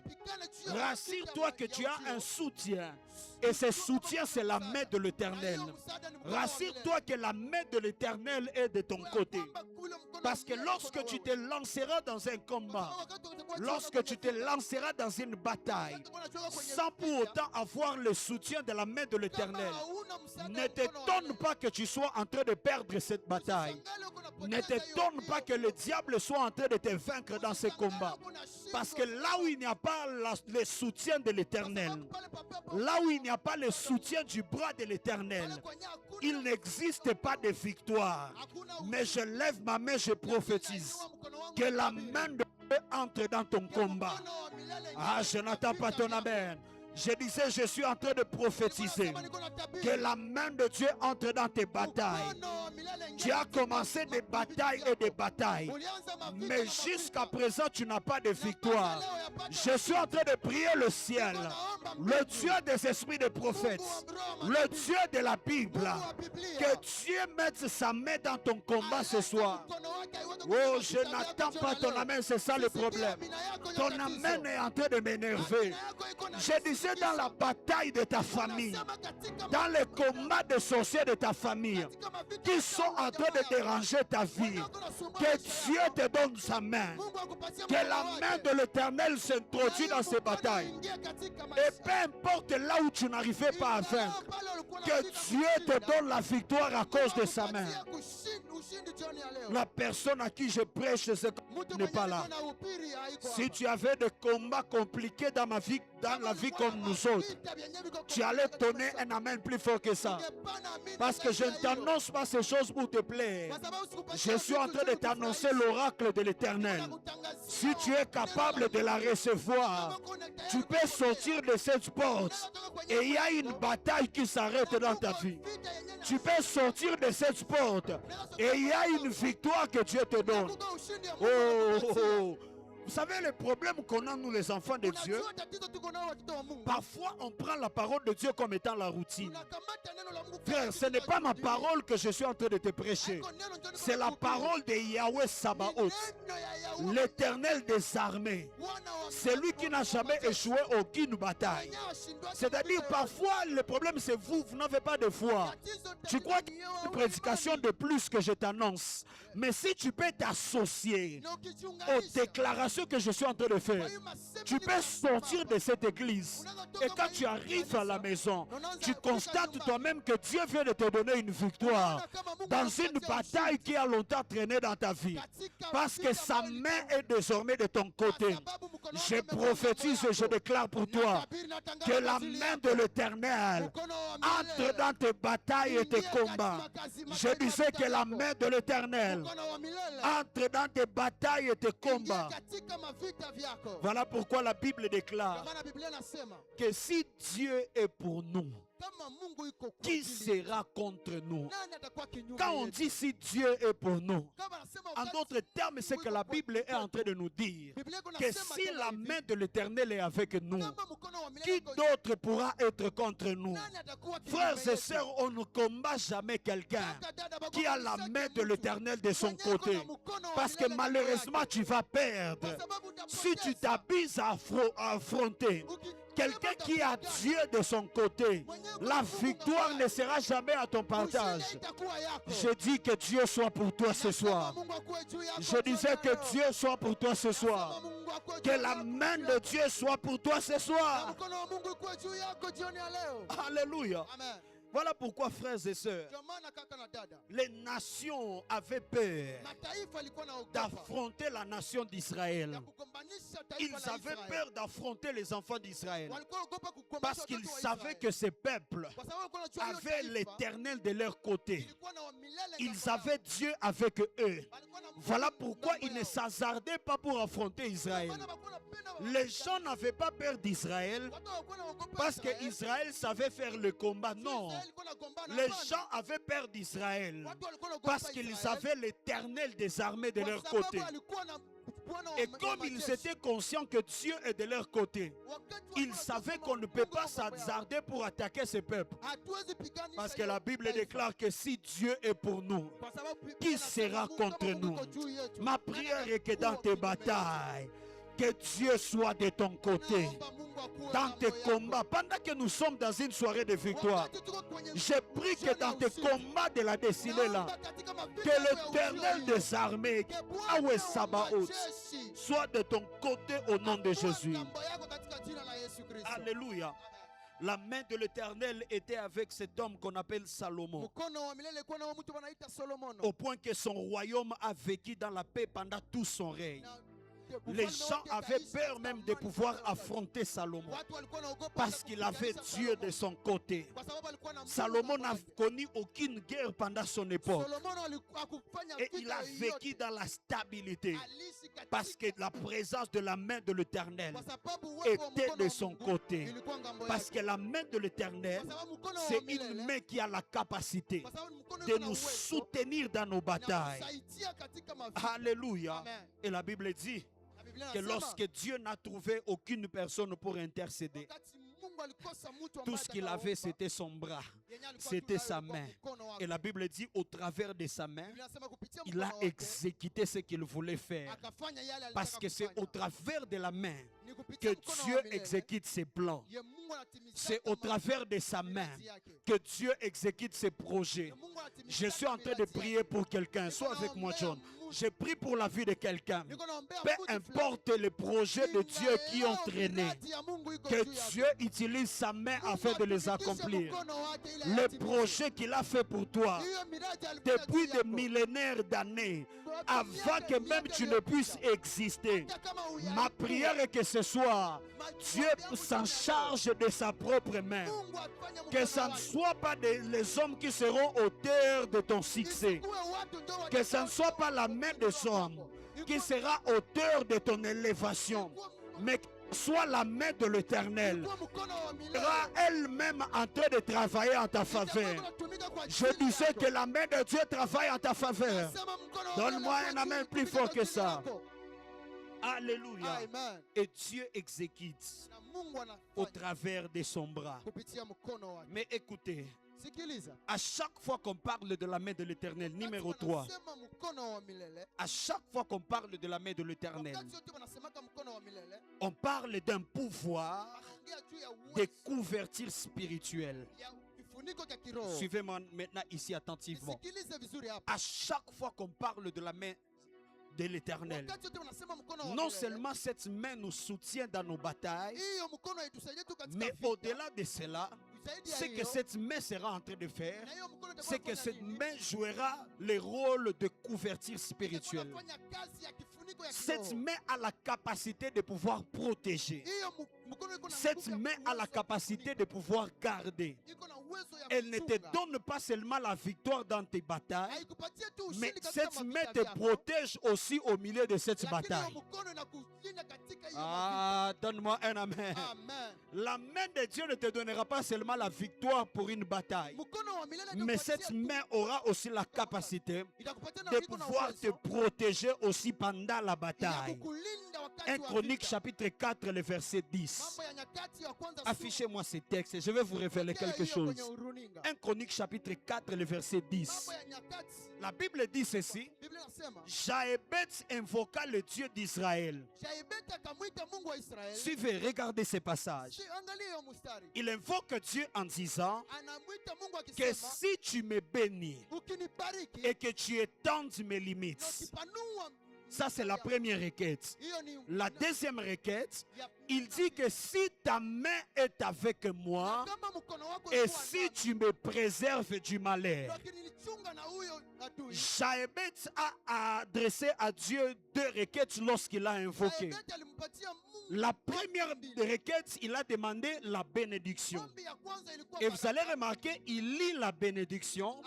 rassure-toi que tu as un soutien. Et ce soutien, c'est la main de l'Éternel. Rassure-toi que la main de l'Éternel est de ton côté. Parce que lorsque tu te lanceras dans un combat, lorsque tu te lanceras dans une bataille, sans pour autant avoir le soutien de la main de l'Éternel, ne t'étonne pas que tu sois en train de perdre cette bataille. Ne t'étonne pas que le diable soit en train de te vaincre dans ce combat. Parce que là où il n'y a pas le soutien de l'Éternel, là où il n'y a pas le soutien du bras de l'Éternel, il n'existe pas de victoire. Mais je lève ma main, je prophétise que la main de Dieu entre dans ton combat. Ah, je n'attends pas ton amen. Je disais, je suis en train de prophétiser que la main de Dieu entre dans tes batailles. Tu as commencé des batailles et des batailles, mais jusqu'à présent, tu n'as pas de victoire. Je suis en train de prier le ciel, le Dieu des esprits des prophètes, le Dieu de la Bible, que Dieu mette sa main dans ton combat ce soir. Oh, je n'attends pas ton amen, c'est ça le problème. Ton amen est en train de m'énerver. Je disais dans la bataille de ta famille, dans les combats de sorciers de ta famille, qui sont en train de déranger ta vie, que Dieu te donne sa main, que la main de l'Éternel s'introduit dans ces batailles. Et peu importe là où tu n'arrivais pas à vaincre, que Dieu te donne la victoire à cause de sa main. La personne à qui je prêche n'est pas là. Si tu avais des combats compliqués dans ma vie, dans la vie comme nous autres, tu allais donner un amen plus fort que ça. Parce que je ne t'annonce pas ces choses pour te plaire. Je suis en train de t'annoncer l'oracle de l'Éternel. Si tu es capable de la recevoir, tu peux sortir de cette porte et il y a une bataille qui s'arrête dans ta vie. Tu peux sortir de cette porte et il y a une victoire que Dieu te donne. Oh, Vous savez le problème qu'on a nous les enfants de Dieu? Parfois on prend la parole de Dieu comme étant la routine. Frère, ce n'est pas ma parole que je suis en train de te prêcher. C'est la parole de Yahweh Sabaoth, l'Éternel des armées. C'est lui qui n'a jamais échoué aucune bataille. C'est-à-dire parfois le problème c'est vous n'avez pas de foi. Tu crois qu'il y a une prédication de plus que je t'annonce. Mais si tu peux t'associer aux déclarations que je suis en train de faire, tu peux sortir de cette église. Et quand tu arrives à la maison, tu constates toi-même que Dieu vient de te donner une victoire dans une bataille qui a longtemps traîné dans ta vie. Parce que sa main est désormais de ton côté. Je prophétise et je déclare pour toi que la main de l'Éternel entre dans tes batailles et tes combats. Je disais que la main de l'Éternel entre dans tes batailles et tes combats. Voilà pourquoi la Bible déclare que si Dieu est pour nous, qui sera contre nous? Quand on dit si Dieu est pour nous, en d'autres termes, c'est que la Bible est en train de nous dire que si la main de l'Éternel est avec nous, qui d'autre pourra être contre nous? Frères et sœurs, on ne combat jamais quelqu'un qui a la main de l'Éternel de son côté. Parce que malheureusement, tu vas perdre. Si tu t'habilles à affronter quelqu'un qui a Dieu de son côté, la victoire ne sera jamais à ton partage. Je dis que Dieu soit pour toi ce soir. Je disais que Dieu soit pour toi ce soir. Que la main de Dieu soit pour toi ce soir. Alléluia. Voilà pourquoi, frères et sœurs, les nations avaient peur d'affronter la nation d'Israël. Ils avaient peur d'affronter les enfants d'Israël parce qu'ils savaient que ces peuples avaient l'Éternel de leur côté. Ils avaient Dieu avec eux. Voilà pourquoi ils ne s'hasardaient pas pour affronter Israël. Les gens n'avaient pas peur d'Israël parce qu'Israël savait faire le combat. Non. Les gens avaient peur d'Israël parce qu'ils avaient l'Éternel des armées de leur côté. Et comme ils étaient conscients que Dieu est de leur côté, ils savaient qu'on ne peut pas s'hasarder pour attaquer ce peuple. Parce que la Bible déclare que si Dieu est pour nous, qui sera contre nous? Ma prière est que dans tes batailles, que Dieu soit de ton côté. Dans tes combats, pendant que nous sommes dans une soirée de victoire, je prie que dans tes combats de la destinée là, que l'Éternel des armées, Yahweh Sabaoth, soit de ton côté au nom de Jésus. Alléluia. La main de l'Éternel était avec cet homme qu'on appelle Salomon, au point que son royaume a vécu dans la paix pendant tout son règne. Les gens avaient peur même de pouvoir affronter Salomon parce qu'il avait Dieu de son côté. Salomon n'a connu aucune guerre pendant son époque et il a vécu dans la stabilité parce que la présence de la main de l'Éternel était de son côté. Parce que la main de l'Éternel, c'est une main qui a la capacité de nous soutenir dans nos batailles. Alléluia. Et la Bible dit que lorsque Dieu n'a trouvé aucune personne pour intercéder, tout ce qu'il avait, c'était son bras, c'était sa main. Et la Bible dit, au travers de sa main, il a exécuté ce qu'il voulait faire. Parce que c'est au travers de la main que Dieu exécute ses plans. C'est au travers de sa main que Dieu exécute ses projets. Je suis en train de prier pour quelqu'un. Sois avec moi, John. Je prie pour la vie de quelqu'un. Peu importe les projets de Dieu qui ont traîné, que Dieu utilise sa main afin de les accomplir. Les projets qu'il a fait pour toi depuis des millénaires d'années, avant que même tu ne puisses exister. Ma prière est que ce soir, Dieu s'en charge de sa propre main. Que ce ne soit pas les hommes qui seront auteurs de ton succès. Que ce ne soit pas la main des hommes qui sera auteur de ton élévation. Mais soit la main de l'Éternel sera elle-même en train de travailler en ta faveur. Je disais que la main de Dieu travaille en ta faveur. Donne-moi un amen plus fort que ça. Alléluia. Amen. Et Dieu exécute Na Mungu au anafanya travers de son bras. kupitia mkono wake. Mais écoutez, Sikiliza. à chaque fois qu'on parle de la main de l'Éternel, numéro 3, Wanasema mkono wa milele. à chaque fois qu'on parle de la main de l'Éternel, Wakati wote wanasemaka mkono wa milele. on parle d'un pouvoir Wanaongea juu ya de uwezo couverture spirituelle. ya kifuniko cha kiroho. Suivez-moi maintenant ici attentivement. Sikilize vizuri hapa. À chaque fois qu'on parle de la main de l'Éternel, Wakati wote wanasema mkono wa non milele. seulement cette main nous soutient dans nos batailles, Hiyo mkono haitusaidie tu katika mais vita. au-delà de cela, Zaidi ya ce que hiyo, cette main sera en train de faire, na hiyo mkono itakuwa c'est que inafanya cette nini? main jouera le rôle de couverture Itakuwa spirituelle. inafanya kazi ya kifuniko ya Cette kiroho. main a la capacité de pouvoir protéger. Hiyo mkono iko na Cette nguvu ya main a la uwezo capacité de pouvoir garder. iko na uwezo ya Elle ne te kuchunga. donne pas seulement la victoire dans tes batailles, Haikupatie tu mais ushindi katika cette main mavita te vyako, protège aussi au milieu de cette lakini hiyo bataille. mkono inakulinda katika hiyo Ah, donne-moi un amen. mavita. Amen. La main de Dieu ne te donnera pas seulement la victoire pour une bataille, Mkono wa milele mais itakupatia cette tu- main aura aussi la capacité itakupatia na de iko na pouvoir te uwezo protéger aussi pendant la ya bataille. kukulinda wakati 1 wa Chronique vita. chapitre 4, le verset 10. Mambo ya Nyakati ya kwanza Affichez-moi ces textes, je vais vous révéler sura, quelque hiyo chose. kwenye uruninga. 1 Chronique chapitre 4, le verset 10. Mambo ya Nyakati, La Bible dit ceci. Biblia inasema Jaébet invoqua le Dieu d'Israël. Shaibeti akamwita Mungu wa Israeli. Suivez, regardez ces passages. Si, angalia hiyo mstari. Il invoque Dieu en disant Anamwita Mungu que akisema, si tu me bénis ukinibariki et que tu étendes mes na limites, ukipanua, ça c'est la première requête. hiyo ni La deuxième requête, ya- il dit que si ta main est avec moi kama mkono wako et ulikuwa si nami, tu me préserves du malheur. lakini nilichunga na huyo adui. Jaébet a adressé à Dieu deux requêtes lorsqu'il a invoqué. Shaibeti alimpatia Mungu La première requête, il a demandé la bénédiction. ombi ya kwanza ilikuwa Et vous allez baraka. remarquer, il lit la bénédiction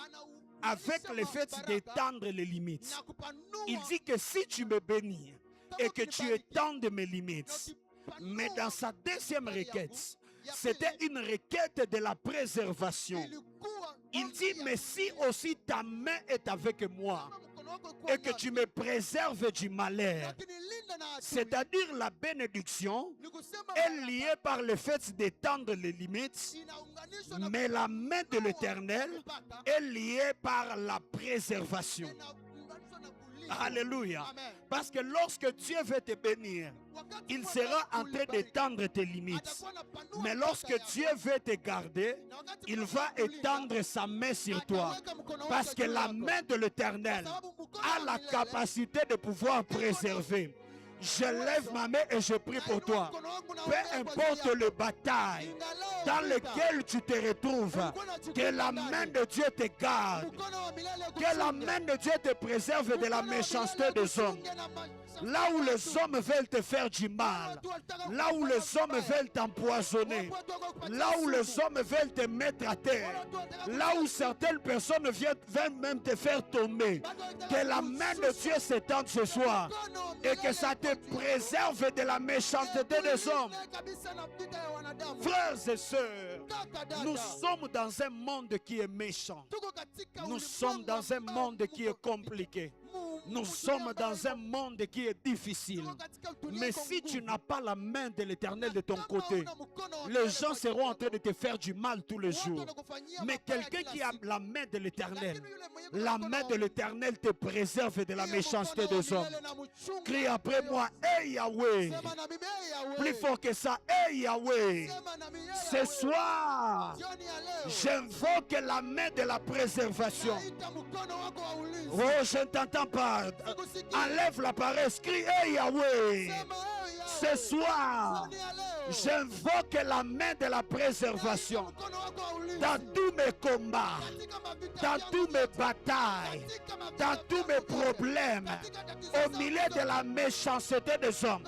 avec le fait d'étendre les limites. na kupanua, Il dit que si tu me bénis et que tu étendes mes limites, mais dans sa deuxième requête, c'était une requête de la préservation. ilikuwa Il ombi dit, ya mais si aussi ta main est avec moi kama mkono wako ulikuwa et que nami, tu me préserves du malheur, lakini linda na adui. c'est-à-dire la bénédiction Ni kusema est baraka liée par le fait d'étendre les limites, inaunganishwa na mais la main de l'Éternel mpaka, est liée par la préservation. inaunganishwa na kulinda. Alléluia. Amen. Parce que lorsque Dieu veut te bénir, Wakati il Mungu sera en train kulibariki, d'étendre tes limites. atakuwa anapanua Mais mpaka lorsque yako. Dieu veut te garder, Na wakati il Mungu va anakulinda, étendre sa main sur toi. ataweka mkono wake Parce que juu la yako. main de l'Éternel Kwa sababu mkono a wa la milele, capacité de pouvoir préserver. Je lève ma main et je prie pour toi. mkono wangu na Peu umbea kwa importe ajili le yako. bataille Ingalao dans vita, lequel tu te retrouves, que la main de Dieu te garde, mkono wa milele que la kuchunge. main de Dieu te préserve de la Mkono wa méchanceté milele des hommes. kuchunge na machafuko Là où ya les watu. hommes veulent te faire du mal, Watu walitaka là où kufanya les hommes vibaya. veulent t'empoisonner, Watu wakakupatia là où les sumu. hommes veulent te mettre à terre, Watu walitaka là où kukupatia certaines personnes viennent même te faire tomber, sumu. Watu walitaka que la main de Dieu s'étende ce soir Mkono wa et que milele ça te uko juu yako. préserve de la méchanceté des hommes. Kabisa na vita ya wanadamu. Frères et sœurs, Kaka dada, nous sommes dans un monde qui est méchant. tuko katika Nous ulimwengu sommes dans un ambao monde qui est uko- compliqué. mu- Nous mu- sommes dunia dans un ambayo monde qui est difficile. tuko katika dunia Mais iko si tu ngumu. n'as pas la main de l'Éternel de ton Kama côté, una mkono wa les milele gens kwa seront en train ajili de te faire du mal tous les yako, jours. watu wanakufanyia Mais mabaya quelqu'un kila qui a siku. la main de l'Éternel, Lakini yule mwenye kuna la mkono main wa de l'Éternel te préserve de la hiyo méchanceté mkono wa des hommes. milele na mchungu Crie wa après moyo. moi, hey Yahweh! Sema na mimi, "Hey, Yahweh." Plus fort que ça, hey Yahweh! Sema na mimi, "Hey, Ce Yahweh." soir, Jioni ya leo, j'invoque la main de la préservation. naita mkono wako wa ulinzi. Oh, je ne t'entends pas. Sikusikii. Enlève la paresse, crie, hey Yahweh! Sema, "Hey, Ce Yahweh." soir, Jioni ya leo, j'invoque la main de la préservation naita mkono wako wa ulinzi. dans tous mes combats, Katika mavita dans vyangu tous mes vyote. batailles, Katika mavita dans tous mes vyangu vyote. problèmes, Katika tatizo au zangu milieu de zote. la méchanceté des hommes.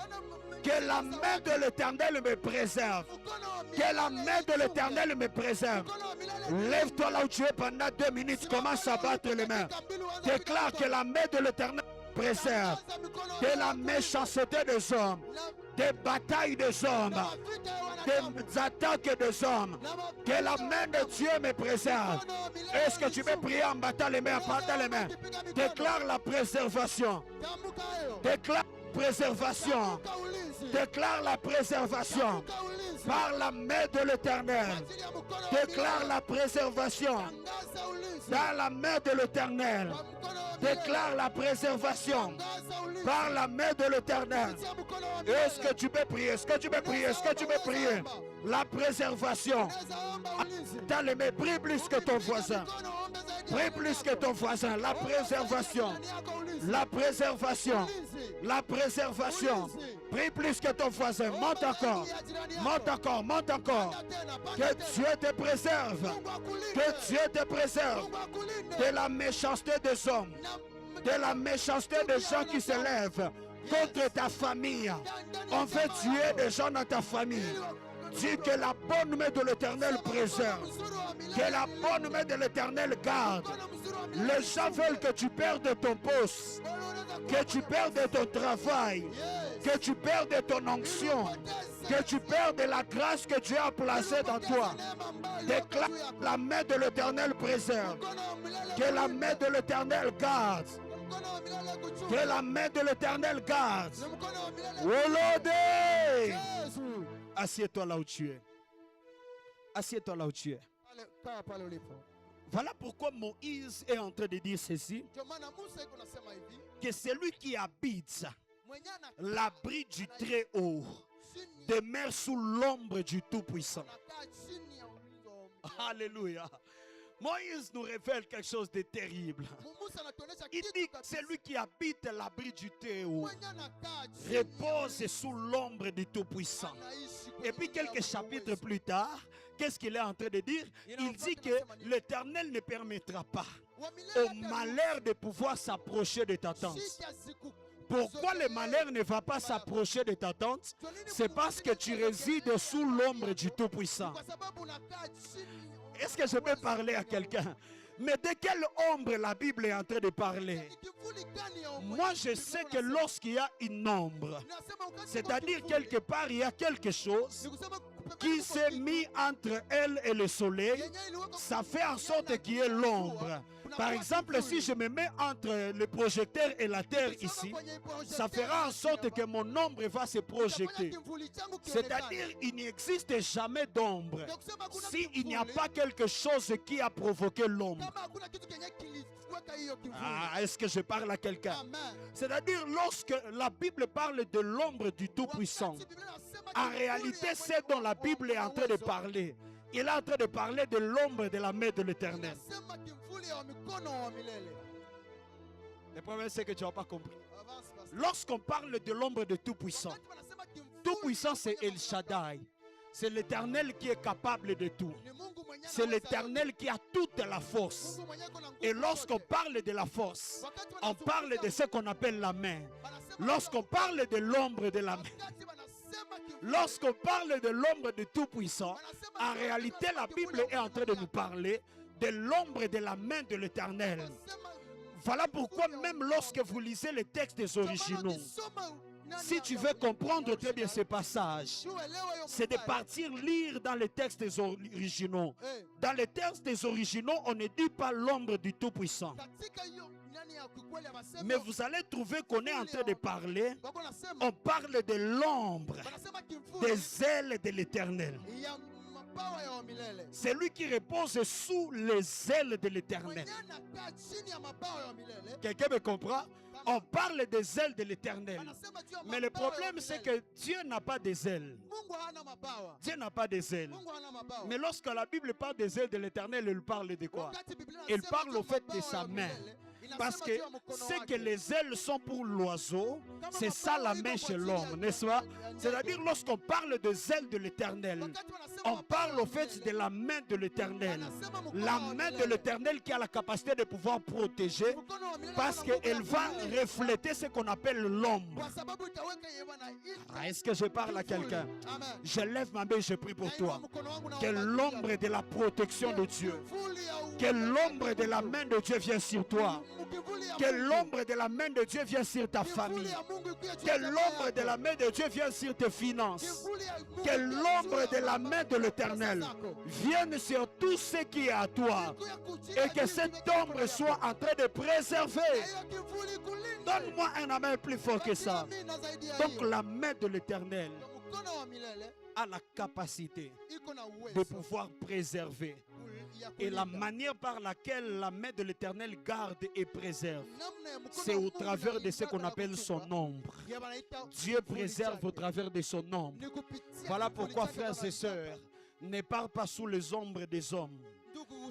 Que la main de l'Éternel me préserve. Que la main de l'Éternel me préserve. Lève-toi là où tu es pendant 2 minutes. Commence à battre les mains. Déclare que la main de l'Éternel me préserve. De la méchanceté des hommes. Des batailles des hommes. Des attaques des hommes. Que la main de Dieu me préserve. Est-ce que tu veux prier en battant les mains, en battant les mains? Déclare la préservation. Déclare préservation. Déclare la préservation. Par la main de l'Éternel. Déclare la préservation. Dans la main de l'Éternel. Déclare la préservation. Par la main de l'Éternel. Est-ce que tu peux prier? Est-ce que tu peux prier? Est-ce que tu peux prier? La préservation. Dans les mains, prie plus que ton voisin. Prie plus que ton voisin. La préservation. La préservation. La préservation. Prie plus que ton voisin. Monte encore. Monte encore. Monte encore. Que Dieu te préserve. Que Dieu te préserve de la méchanceté des hommes. De la méchanceté des gens qui se lèvent contre ta famille. On veut tuer des gens dans ta famille. Dis que la bonne main de l'Éternel préserve. Que la bonne main de l'Éternel garde. Les gens veulent que tu perdes ton poste. Que tu perdes ton travail. Que tu perdes ton onction. Que tu perdes la grâce que Dieu a placée dans toi. Déclare la main de l'Éternel préserve. Que la main de l'Éternel garde. Que la main de l'Éternel garde. Olodé! Assieds-toi là où tu es. Assieds-toi là où tu es. Voilà pourquoi Moïse est en train de dire ceci. Que celui qui habite l'abri du Très-Haut demeure sous l'ombre du Tout-Puissant. Alléluia. Moïse nous révèle quelque chose de terrible. Il dit que celui qui habite l'abri du Très-Haut repose sous l'ombre du Tout-Puissant. Et puis quelques chapitres plus tard, qu'est-ce qu'il est en train de dire? Il dit que l'Éternel ne permettra pas au malheur de pouvoir s'approcher de ta tente. Pourquoi le malheur ne va pas s'approcher de ta tente? C'est parce que tu résides sous l'ombre du Tout-Puissant. Est-ce que je peux parler à quelqu'un? Mais de quelle ombre la Bible est en train de parler? Moi, je sais que lorsqu'il y a une ombre, c'est-à-dire quelque part, il y a quelque chose qui s'est mis entre elle et le soleil, ça fait en sorte qu'il y ait l'ombre. Par exemple, si je me mets entre le projecteur et la terre ici, ça fera en sorte que mon ombre va se projeter. C'est-à-dire, il n'existe jamais d'ombre s'il n'y a pas quelque chose qui a provoqué l'ombre. Ah, est-ce que je parle à quelqu'un? C'est-à-dire, lorsque la Bible parle de l'ombre du Tout-Puissant, en réalité, c'est dont la Bible est en train de parler. Il est en train de parler de l'ombre de la main de l'Éternel. Le problème, c'est que tu n'as pas compris. Lorsqu'on parle de l'ombre de Tout-Puissant, Tout-Puissant, c'est El Shaddai. C'est l'Éternel qui est capable de tout. C'est l'Éternel qui a toute la force. Et lorsqu'on parle de la force, on parle de ce qu'on appelle la main. Lorsqu'on parle de l'ombre de la main, lorsqu'on parle de l'ombre de Tout-Puissant, en réalité, la Bible est en train de nous parler de l'ombre de la main de l'Éternel. Voilà pourquoi même lorsque vous lisez les textes des originaux, si tu veux comprendre très bien ces passages, c'est de partir lire dans les textes des originaux. Dans les textes des originaux, on ne dit pas l'ombre du Tout-Puissant. Mais vous allez trouver qu'on est en train de parler, on parle de l'ombre, des ailes de l'Éternel. C'est lui qui repose sous les ailes de l'Éternel. Quelqu'un me comprend? On parle des ailes de l'Éternel. Mais le problème, c'est que Dieu n'a pas des ailes. Dieu n'a pas des ailes. Mais lorsque la Bible parle des ailes de l'Éternel, elle parle de quoi? Elle parle au fait de sa main. Parce que c'est que les ailes sont pour l'oiseau, c'est ça la main chez l'homme, n'est-ce pas? C'est-à-dire lorsqu'on parle des ailes de l'Éternel, on parle au fait de la main de l'Éternel. La main de l'Éternel qui a la capacité de pouvoir protéger parce qu'elle va refléter ce qu'on appelle l'ombre. Ah, est-ce que je parle à quelqu'un? Je lève ma main et je prie pour toi. Que l'ombre de la protection de Dieu, que l'ombre de la main de Dieu vienne sur toi. Que l'ombre de la main de Dieu vienne sur ta famille. Que l'ombre de la main de Dieu vienne sur tes finances. Que l'ombre de la main de l'Éternel vienne sur tout ce qui est à toi. Et que cette ombre soit en train de préserver Donne-moi un amen plus fort que ça. Donc la main de l'Éternel a la capacité de pouvoir préserver. Et la manière par laquelle la main de l'Éternel garde et préserve, c'est au travers de ce qu'on appelle son ombre. Dieu préserve au travers de son ombre. Voilà pourquoi, frères et sœurs, ne pars pas sous les ombres des hommes.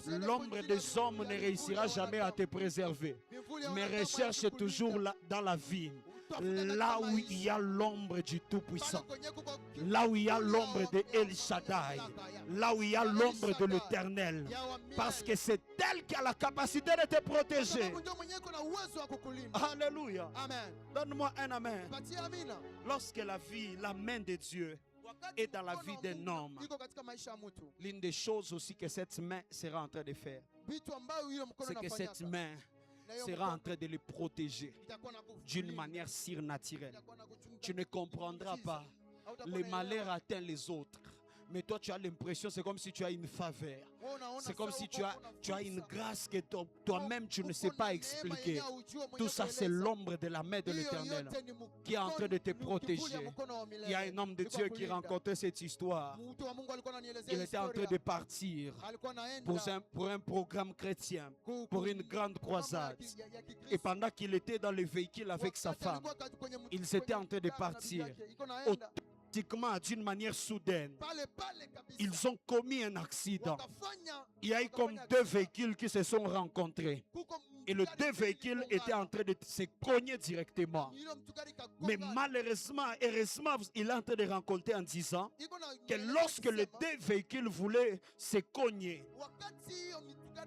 L'ombre des hommes ne réussira jamais à te préserver. Mais recherche toujours dans la vie, là où il y a l'ombre du Tout-Puissant, là où il y a l'ombre de El Shaddai, là où il y a l'ombre de l'Éternel, parce que c'est elle qui a la capacité de te protéger. Alléluia. Donne-moi un amen. Lorsque la main de Dieu est dans la vie d'un homme, l'une des choses aussi que cette main sera en train de faire, c'est que cette main sera en train de les protéger d'une manière surnaturelle. Tu ne comprendras pas. Les malheurs atteignent les autres, mais toi tu as l'impression, c'est comme si tu as une faveur. C'est comme si tu as une grâce que toi-même tu ne sais pas expliquer. Tout ça, c'est l'ombre de la main de l'Éternel qui est en train de te protéger. Il y a un homme de Dieu qui racontait cette histoire. Il était en train de partir pour un programme chrétien, pour une grande croisade. Et pendant qu'il était dans le véhicule avec sa femme, ils étaient en train de partir. D'une manière soudaine, ils ont commis un accident. Il y a eu comme deux véhicules qui se sont rencontrés. Et les deux véhicules étaient en train de se cogner directement. Mais malheureusement, heureusement, il est en train de rencontrer en disant que lorsque les deux véhicules voulaient se cogner,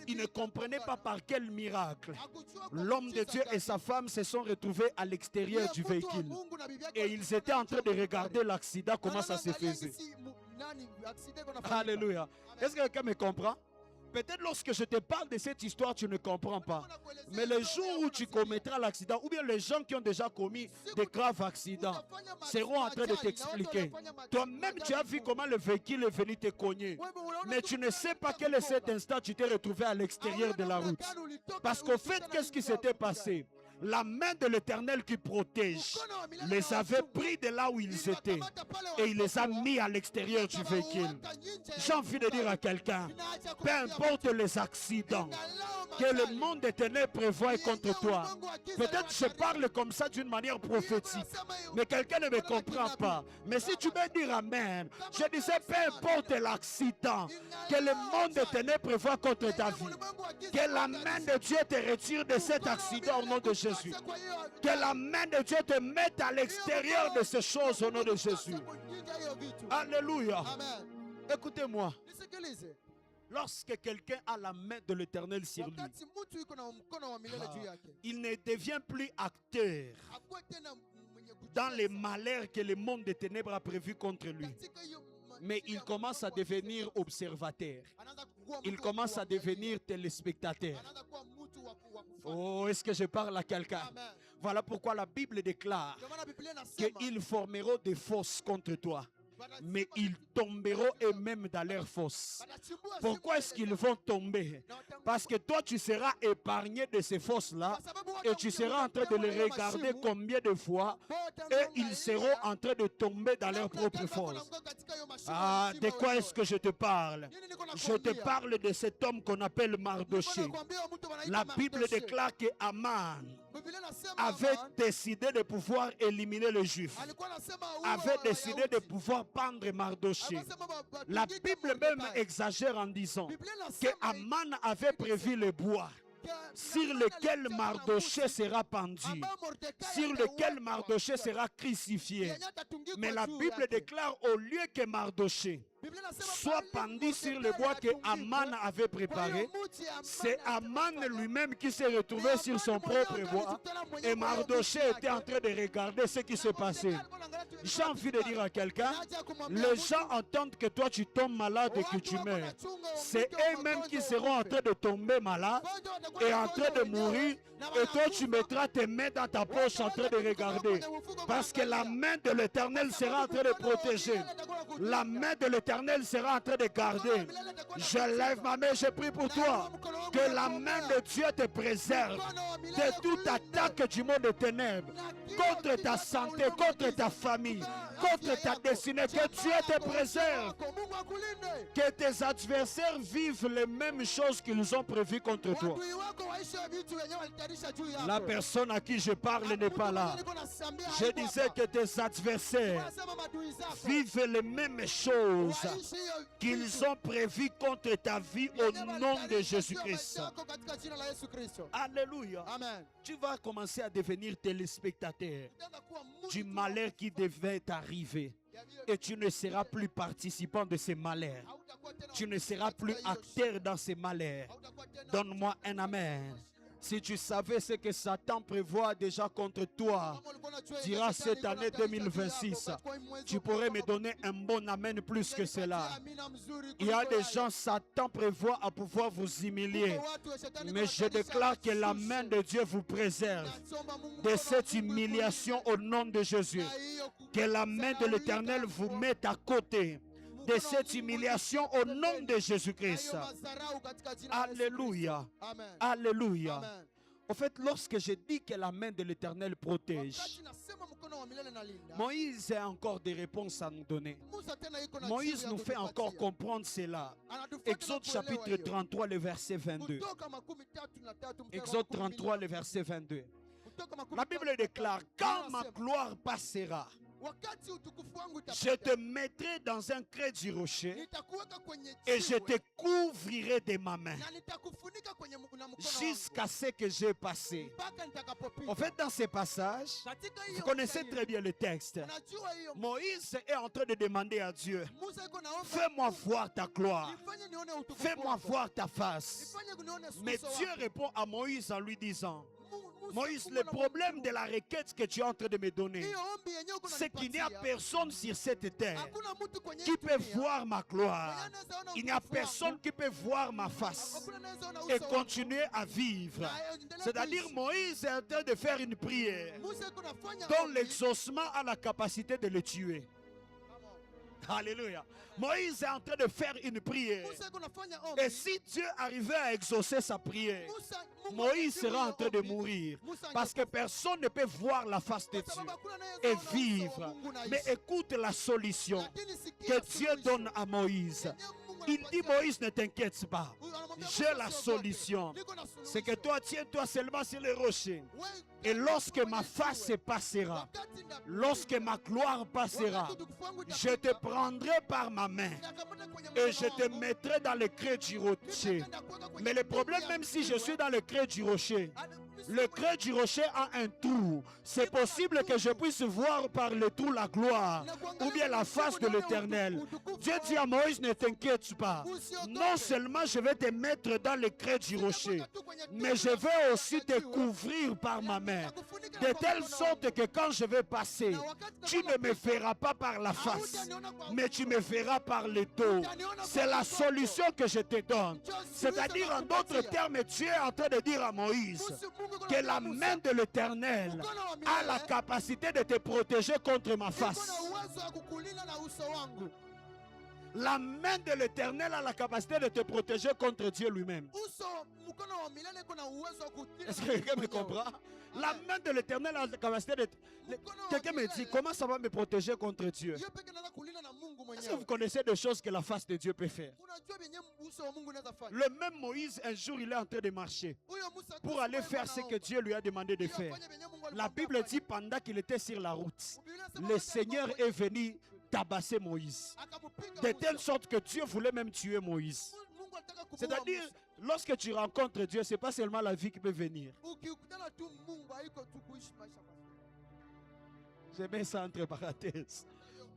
il ne comprenait pas par quel miracle l'homme de Dieu et sa femme se sont retrouvés à l'extérieur du véhicule. Et ils étaient en train de regarder l'accident, comment ça se faisait. Alléluia. Est-ce que quelqu'un me comprend? Peut-être lorsque je te parle de cette histoire, tu ne comprends pas. Mais le jour où tu commettras l'accident, ou bien les gens qui ont déjà commis des graves accidents seront en train de t'expliquer. Toi-même, tu as vu comment le véhicule est venu te cogner. Mais tu ne sais pas quel est cet instant tu t'es retrouvé à l'extérieur de la route. Parce qu'au fait, qu'est-ce qui s'était passé? La main de l'Éternel qui protège les avait pris de là où ils étaient et il les a mis à l'extérieur du véhicule. J'ai envie de dire à quelqu'un, peu importe les accidents que le monde des ténèbres prévoit contre toi, peut-être je parle comme ça d'une manière prophétique, mais quelqu'un ne me comprend pas. Mais si tu veux dire amen, je disais peu importe l'accident que le monde des ténèbres prévoit contre ta vie, que la main de Dieu te retire de cet accident au nom de Jésus. Que la main de Dieu te mette à l'extérieur de ces choses au nom de Jésus. Alléluia. Écoutez-moi. Lorsque quelqu'un a la main de l'Éternel sur lui, il ne devient plus acteur dans les malheurs que le monde des ténèbres a prévus contre lui. Mais il commence à devenir observateur. Il commence à devenir téléspectateur. Oh, est-ce que je parle à quelqu'un? Voilà pourquoi la Bible déclare qu'ils formeront des fosses contre toi, mais ils tomberont eux-mêmes dans leurs fosses. Pourquoi est-ce qu'ils vont tomber? Parce que toi, tu seras épargné de ces fosses-là et tu seras en train de les regarder combien de fois et ils seront en train de tomber dans leurs propres fosses. Ah, de quoi est-ce que je te parle? Je te parle de cet homme qu'on appelle Mardoché. La Bible déclare que Aman avait décidé de pouvoir éliminer les Juifs, avait décidé de pouvoir pendre Mardoché. La Bible même exagère en disant que Aman avait prévu le bois sur lequel Mardoché sera pendu, sur lequel Mardoché sera crucifié. Mais la Bible déclare au lieu que Mardoché soit pendu sur le bois que Aman avait préparé, c'est Aman lui-même qui s'est retrouvé sur son propre bois et Mardoché était en train de regarder ce qui se passait. J'ai envie de dire à quelqu'un, les gens entendent que toi tu tombes malade et que tu meurs. C'est eux-mêmes qui seront en train de tomber malade et en train de mourir Et toi, tu mettras tes mains dans ta poche en train de regarder. Parce que la main de l'Éternel sera en train de protéger. La main de l'Éternel sera en train de garder. Je lève ma main, je prie pour toi. Que la main de Dieu te préserve de toute attaque du monde des ténèbres. Contre ta santé, contre ta famille, contre ta destinée. Que Dieu te préserve. Que tes adversaires vivent les mêmes choses qu'ils ont prévues contre toi. La personne à qui je parle n'est pas là. Je disais que tes adversaires vivent les mêmes choses qu'ils ont prévues contre ta vie au nom de Jésus-Christ. Alléluia. Amen. Tu vas commencer à devenir téléspectateur du malheur qui devait t'arriver. Et tu ne seras plus participant de ces malheurs. Tu ne seras plus acteur dans ces malheurs. Donne-moi un amen. Si tu savais ce que Satan prévoit déjà contre toi, diras cette année 2026, tu pourrais me donner un bon amen plus que cela. Il y a des gens, Satan prévoit à pouvoir vous humilier. Mais je déclare que la main de Dieu vous préserve de cette humiliation au nom de Jésus. Que la main de l'Éternel vous mette à côté de cette humiliation au nom de Jésus-Christ. Alléluia. Alléluia. En fait, lorsque je dis que la main de l'Éternel protège, Moïse a encore des réponses à nous donner. Moïse nous fait encore comprendre cela. Exode chapitre 33, le verset 22. Exode 33, le verset 22. La Bible déclare, quand ma gloire passera, je te mettrai dans un creux du rocher et je te couvrirai de ma main jusqu'à ce que j'ai passé. En fait, dans ces passages, vous connaissez très bien le texte. Moïse est en train de demander à Dieu, fais-moi voir ta gloire, fais-moi voir ta face. Mais Dieu répond à Moïse en lui disant, Moïse, le problème de la requête que tu es en train de me donner, c'est qu'il n'y a personne sur cette terre qui peut voir ma gloire. Il n'y a personne qui peut voir ma face et continuer à vivre. C'est-à-dire, Moïse est en train de faire une prière dont l'exaucement a la capacité de le tuer. Alléluia. Moïse est en train de faire une prière. Et si Dieu arrivait à exaucer sa prière, Moïse sera en train de mourir. Parce que personne ne peut voir la face de Dieu et vivre. Mais écoute la solution que Dieu donne à Moïse. Il dit, Moïse, ne t'inquiète pas. J'ai la solution. C'est que toi, tiens-toi seulement sur les rochers. Et lorsque ma face passera, lorsque ma gloire passera, je te prendrai par ma main et je te mettrai dans le creux du rocher. Mais le problème, même si je suis dans le creux du rocher, le creux du rocher a un trou. C'est possible que je puisse voir par le trou la gloire ou bien la face de l'Éternel. Dieu dit à Moïse, ne t'inquiète pas. Non seulement je vais te mettre dans le creux du rocher, mais je vais aussi te couvrir par ma main. De telle sorte que quand je vais passer, tu ne me feras pas par la face, mais tu me feras par le dos. C'est la solution que je te donne. C'est-à-dire, en d'autres termes, Dieu est en train de dire à Moïse que la main de l'Éternel a la capacité de te protéger contre ma face. La main de l'Éternel a la capacité de te protéger contre Dieu lui-même. Est-ce que quelqu'un me comprend? La main de l'Éternel a la capacité de... Quelqu'un me dit, comment ça va me protéger contre Dieu? Est-ce que vous connaissez des choses que la face de Dieu peut faire? Le même Moïse, un jour, il est en train de marcher pour aller faire ce que Dieu lui a demandé de faire. La Bible dit, pendant qu'il était sur la route, le Seigneur est venu tabasser Moïse. De telle sorte que Dieu voulait même tuer Moïse. C'est-à-dire, lorsque tu rencontres Dieu, ce n'est pas seulement la vie qui peut venir. Je mets ça entre parenthèses.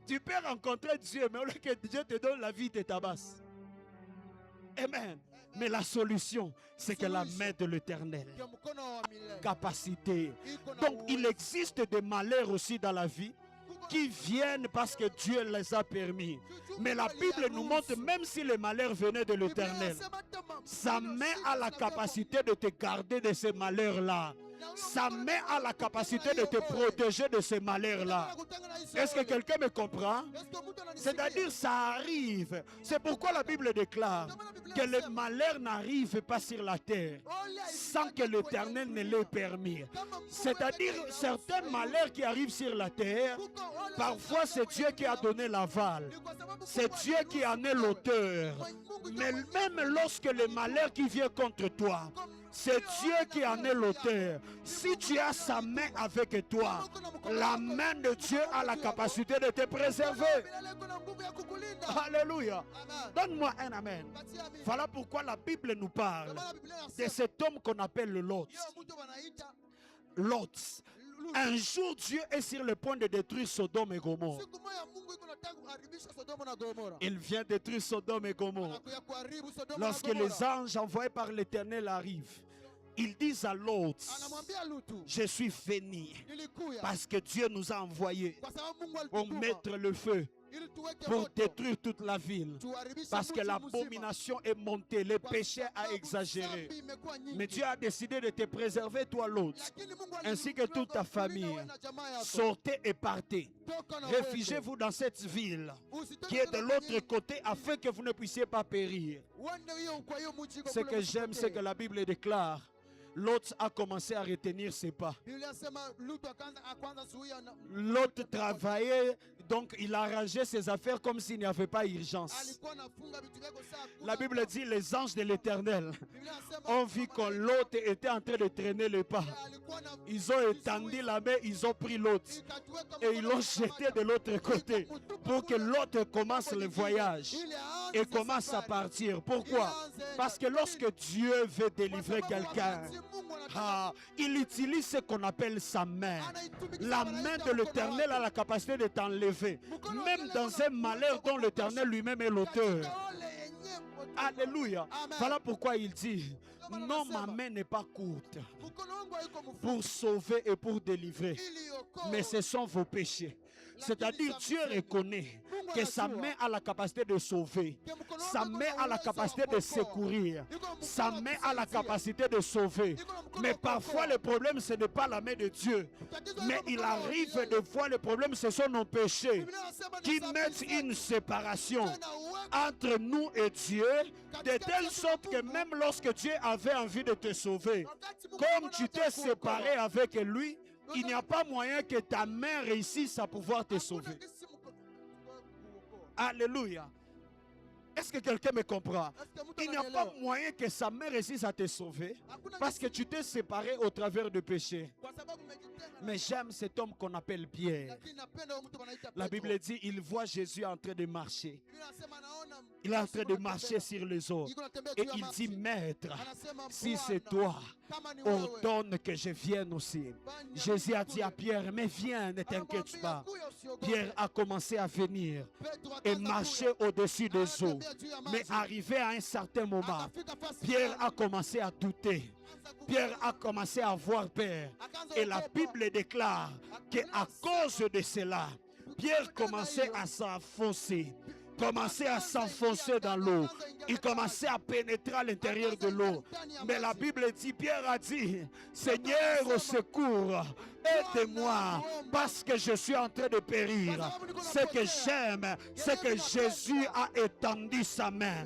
Tu peux rencontrer Dieu, mais au lieu que Dieu te donne la vie, il te tabasse. Amen. Mais la solution, c'est que la main de l'Éternel, capacité. Donc, il existe des malheurs aussi dans la vie. qui viennent parce que Dieu les a permis. Mais la Bible nous montre, même si le malheur venait de l'Éternel, sa main a la capacité de te garder de ces malheurs-là. Sa main a la capacité de te protéger de ces malheurs-là. Est-ce que quelqu'un me comprend? C'est-à-dire, ça arrive. C'est pourquoi la Bible déclare que le malheur n'arrive pas sur la terre sans que l'Éternel ne l'ait permis. C'est-à-dire, certains malheurs qui arrivent sur la terre, parfois c'est Dieu qui a donné l'aval. C'est Dieu qui en est l'auteur. Mais même lorsque le malheur qui vient contre toi, c'est Dieu qui en est l'auteur. Si tu as sa main avec toi, la main de Dieu a la capacité de te préserver. Alléluia. Donne-moi un amen. Voilà pourquoi la Bible nous parle de cet homme qu'on appelle le Lot. Lot. Un jour, Dieu est sur le point de détruire Sodome et Gomorrhe. Il vient détruire Sodome et Gomorrhe. Lorsque les anges envoyés par l'Éternel arrivent, ils disent à Lot, je suis venu parce que Dieu nous a envoyés pour mettre le feu, pour détruire toute la ville, parce que l'abomination est montée, le péché a exagéré. Mais Dieu a décidé de te préserver, toi Lot, ainsi que toute ta famille. Sortez et partez. Réfugiez-vous dans cette ville qui est de l'autre côté afin que vous ne puissiez pas périr. Ce que j'aime, c'est que la Bible déclare, Lot a commencé à retenir ses pas. Lot travaillait, donc il arrangeait ses affaires comme s'il n'y avait pas urgence. La Bible dit, les anges de l'Éternel ont vu que Lot était en train de traîner les pas. Ils ont étendu la main, ils ont pris Lot et ils l'ont jeté de l'autre côté pour que Lot commence le voyage et commence à partir. Pourquoi? Parce que lorsque Dieu veut délivrer quelqu'un, il utilise ce qu'on appelle sa main. La main de l'Éternel a la capacité de t'enlever, même dans un malheur dont l'Éternel lui-même est l'auteur. Alléluia. Voilà pourquoi il dit, non, ma main n'est pas courte pour sauver et pour délivrer, mais ce sont vos péchés. C'est-à-dire, Dieu reconnaît que sa main a la capacité de sauver, sa main a la capacité de secourir, sa main a la capacité de sauver. Mais parfois le problème ce n'est pas la main de Dieu, mais il arrive de fois le problème ce sont nos péchés qui mettent une séparation entre nous et Dieu, de telle sorte que même lorsque Dieu avait envie de te sauver, comme tu t'es séparé avec lui, il n'y a pas moyen que ta main réussisse à pouvoir te sauver. Alléluia. Est-ce que quelqu'un me comprend? Il n'y a pas moyen que sa main réussisse à te sauver parce que tu t'es séparé au travers du péché. Mais j'aime cet homme qu'on appelle Pierre. La Bible dit, il voit Jésus en train de marcher. Il est en train de marcher sur les eaux. Et il dit, Maître, si c'est toi, ordonne que je vienne aussi. Jésus a dit à Pierre, mais viens, ne t'inquiète pas. Pierre a commencé à venir et marcher au-dessus des eaux. Mais arrivé à un certain moment, Pierre a commencé à douter. Pierre a commencé à avoir peur. Et la Bible déclare qu'à cause de cela, Pierre commençait à s'enfoncer. Commençait à s'enfoncer dans l'eau. Il commençait à pénétrer à l'intérieur de l'eau. Mais la Bible dit, Pierre a dit, Seigneur, au secours, aide-moi, parce que je suis en train de périr. Ce que j'aime, c'est que Jésus a étendu sa main.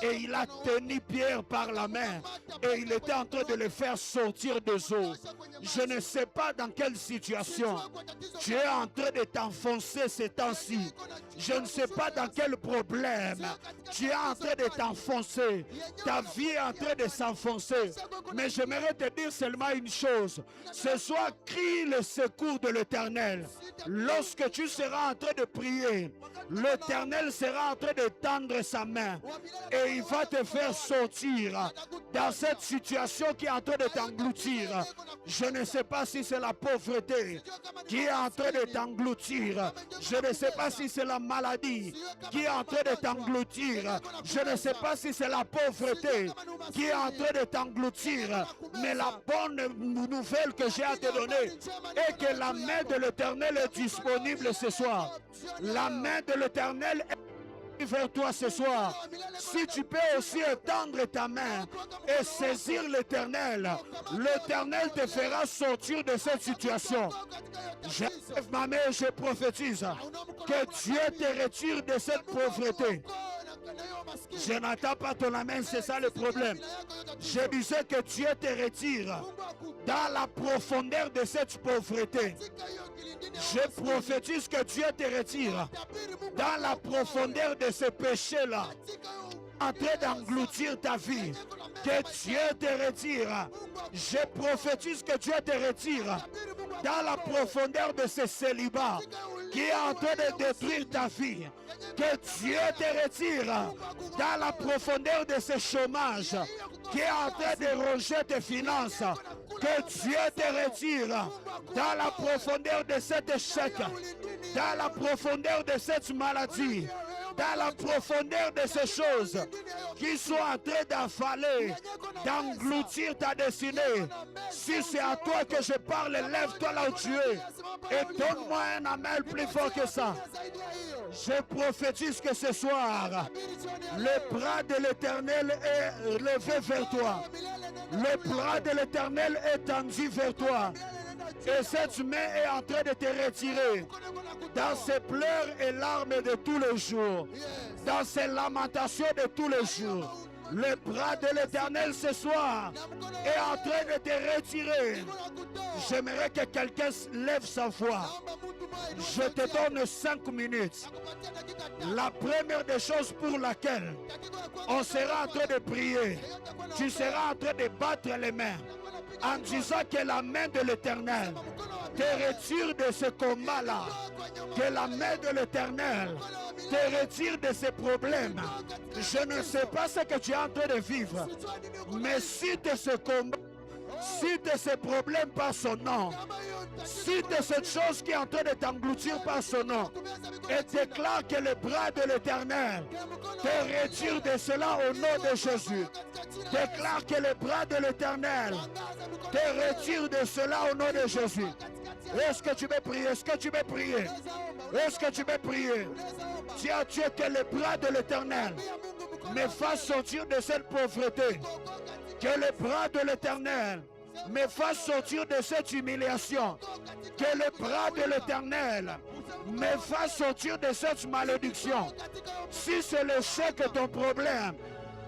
Et il a tenu Pierre par la main. Et il était en train de le faire sortir des eaux. Je ne sais pas dans quelle situation tu es en train de t'enfoncer ces temps-ci. Je ne sais pas dans quel problème tu es en train de t'enfoncer. Ta vie est en train de s'enfoncer. Mais j'aimerais te dire seulement une chose. Ce soir, crie le secours de l'Éternel. Lorsque tu seras en train de prier, l'Éternel sera en train de tendre sa main et il va te faire sortir dans cette situation qui est en train de t'engloutir. Je ne sais pas si c'est la pauvreté qui est en train de t'engloutir. Je ne sais pas si c'est la maladie qui est en train de t'engloutir. Je ne sais pas si c'est la pauvreté qui est en train de t'engloutir. Mais la bonne nouvelle que j'ai à te donner, prier et que la main de l'Éternel est disponible ce soir. La main de l'Éternel est vers toi ce soir. Si tu peux aussi étendre ta main et saisir l'Éternel, l'Éternel te fera sortir de cette situation. Je lève ma main et je prophétise que Dieu te retire de cette pauvreté. Je n'attends pas ton amen, c'est ça le problème. Je disais que Dieu te retire dans la profondeur de cette pauvreté. Je prophétise que Dieu te retire dans la profondeur de ce péché-là, en train d'engloutir ta vie. Que Dieu te retire. Je prophétise que Dieu te retire dans la profondeur de ce célibat qui est en train de détruire ta vie. Que Dieu te retire dans la profondeur de ce chômage qui est en train de ronger tes finances. Que Dieu te retire dans la profondeur de cet échec, dans la profondeur de cette maladie, dans la profondeur de ces choses qui sont en train d'affaler, d'engloutir ta destinée. Si c'est à toi que je parle, lève-toi là où tu es et donne-moi un amen plus fort que ça. Je prophétise que ce soir, le bras de l'Éternel est levé vers toi. Le bras de l'Éternel est tendu vers toi. Et cette main est en train de te retirer dans ces pleurs et larmes de tous les jours, dans ces lamentations de tous les jours. Le bras de l'Éternel ce soir est en train de te retirer. J'aimerais que quelqu'un lève sa voix. Je te donne 5 minutes. La première des choses pour laquelle on sera en train de prier, tu seras en train de battre les mains en disant que la main de l'Éternel te retire de ce combat-là, que la main de l'Éternel te retire de ces problèmes. Je ne sais pas ce que tu es en train de vivre, mais si de ce combat, si de ces problèmes par son nom, si de cette chose qui est en train de t'engloutir par son nom, et déclare que le bras de l'Éternel te retire de cela au nom de Jésus. Déclare que le bras de l'Éternel te retire de cela au nom de Jésus. Est-ce que tu veux prier? Est-ce que tu veux prier? Est-ce que tu veux prier? Dis à Dieu que le bras de l'Éternel me fasse sortir de cette pauvreté. Que le bras de l'Éternel me fasse sortir de cette humiliation. Que le bras de l'Éternel me fasse sortir de cette malédiction. Si c'est l'échec de ton problème,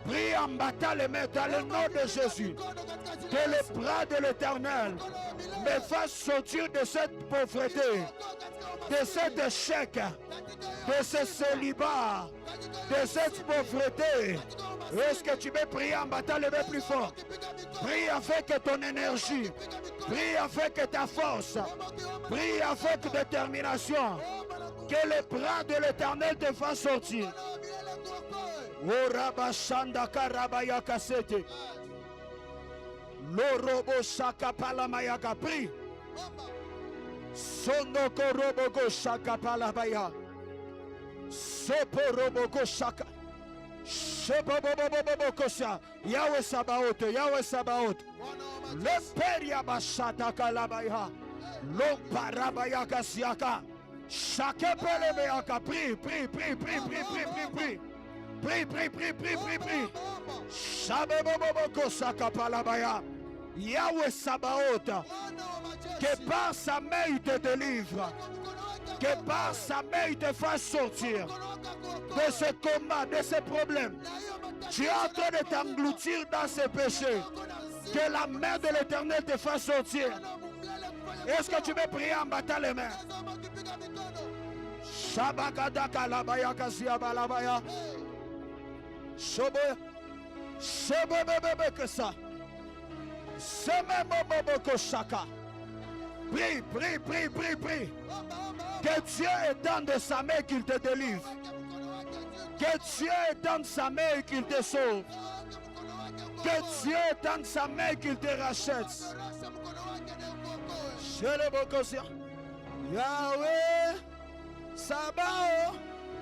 prie en battant les mains dans le nom de Jésus. Que le bras de l'Éternel me fasse sortir de cette pauvreté, de cet échec, de ce célibat, de cette pauvreté. Est-ce que tu veux prier en battant les mains plus fort? Prie avec ton énergie, prie avec ta force, prie avec détermination. Que le bras de l'Éternel te fasse sortir. O rabashanda karabaya kasete. Lo robo shaka palamayaka. Prie. Sonoko robo shaka palabaya. Sopo robo shaka. Yahweh Sabaoth, Yahweh Sabaoth. Le peria bashata kalabaya. Lo parabaya kasiaka. Chacun peut lever un cas. Prie, prie, prie, prie, prie, prie, prie, prie. Prie, prie, prie, prie, prie, prie. Shabeboboboko sakapalabaya. Yahweh Sabaoth. Que par sa main il te délivre. Que par sa main il te fasse sortir de ce combat, de ces problèmes. Tu es en train de t'engloutir dans ces péchés. Que la main de l'Éternel te fasse sortir. Est-ce que tu veux prier en battant les mains? Shabakadaka labaya kasia balabaya. Shobo. Shobebebebe que ça. Sememoboboko shaka. Prie, prie, prie, prie, prie. Que Dieu étende sa main qu'il te délivre. Que Dieu étende sa main et qu'il te sauve. Que Dieu étende sa main et qu'il te rachète. Yahweh Sabaoth.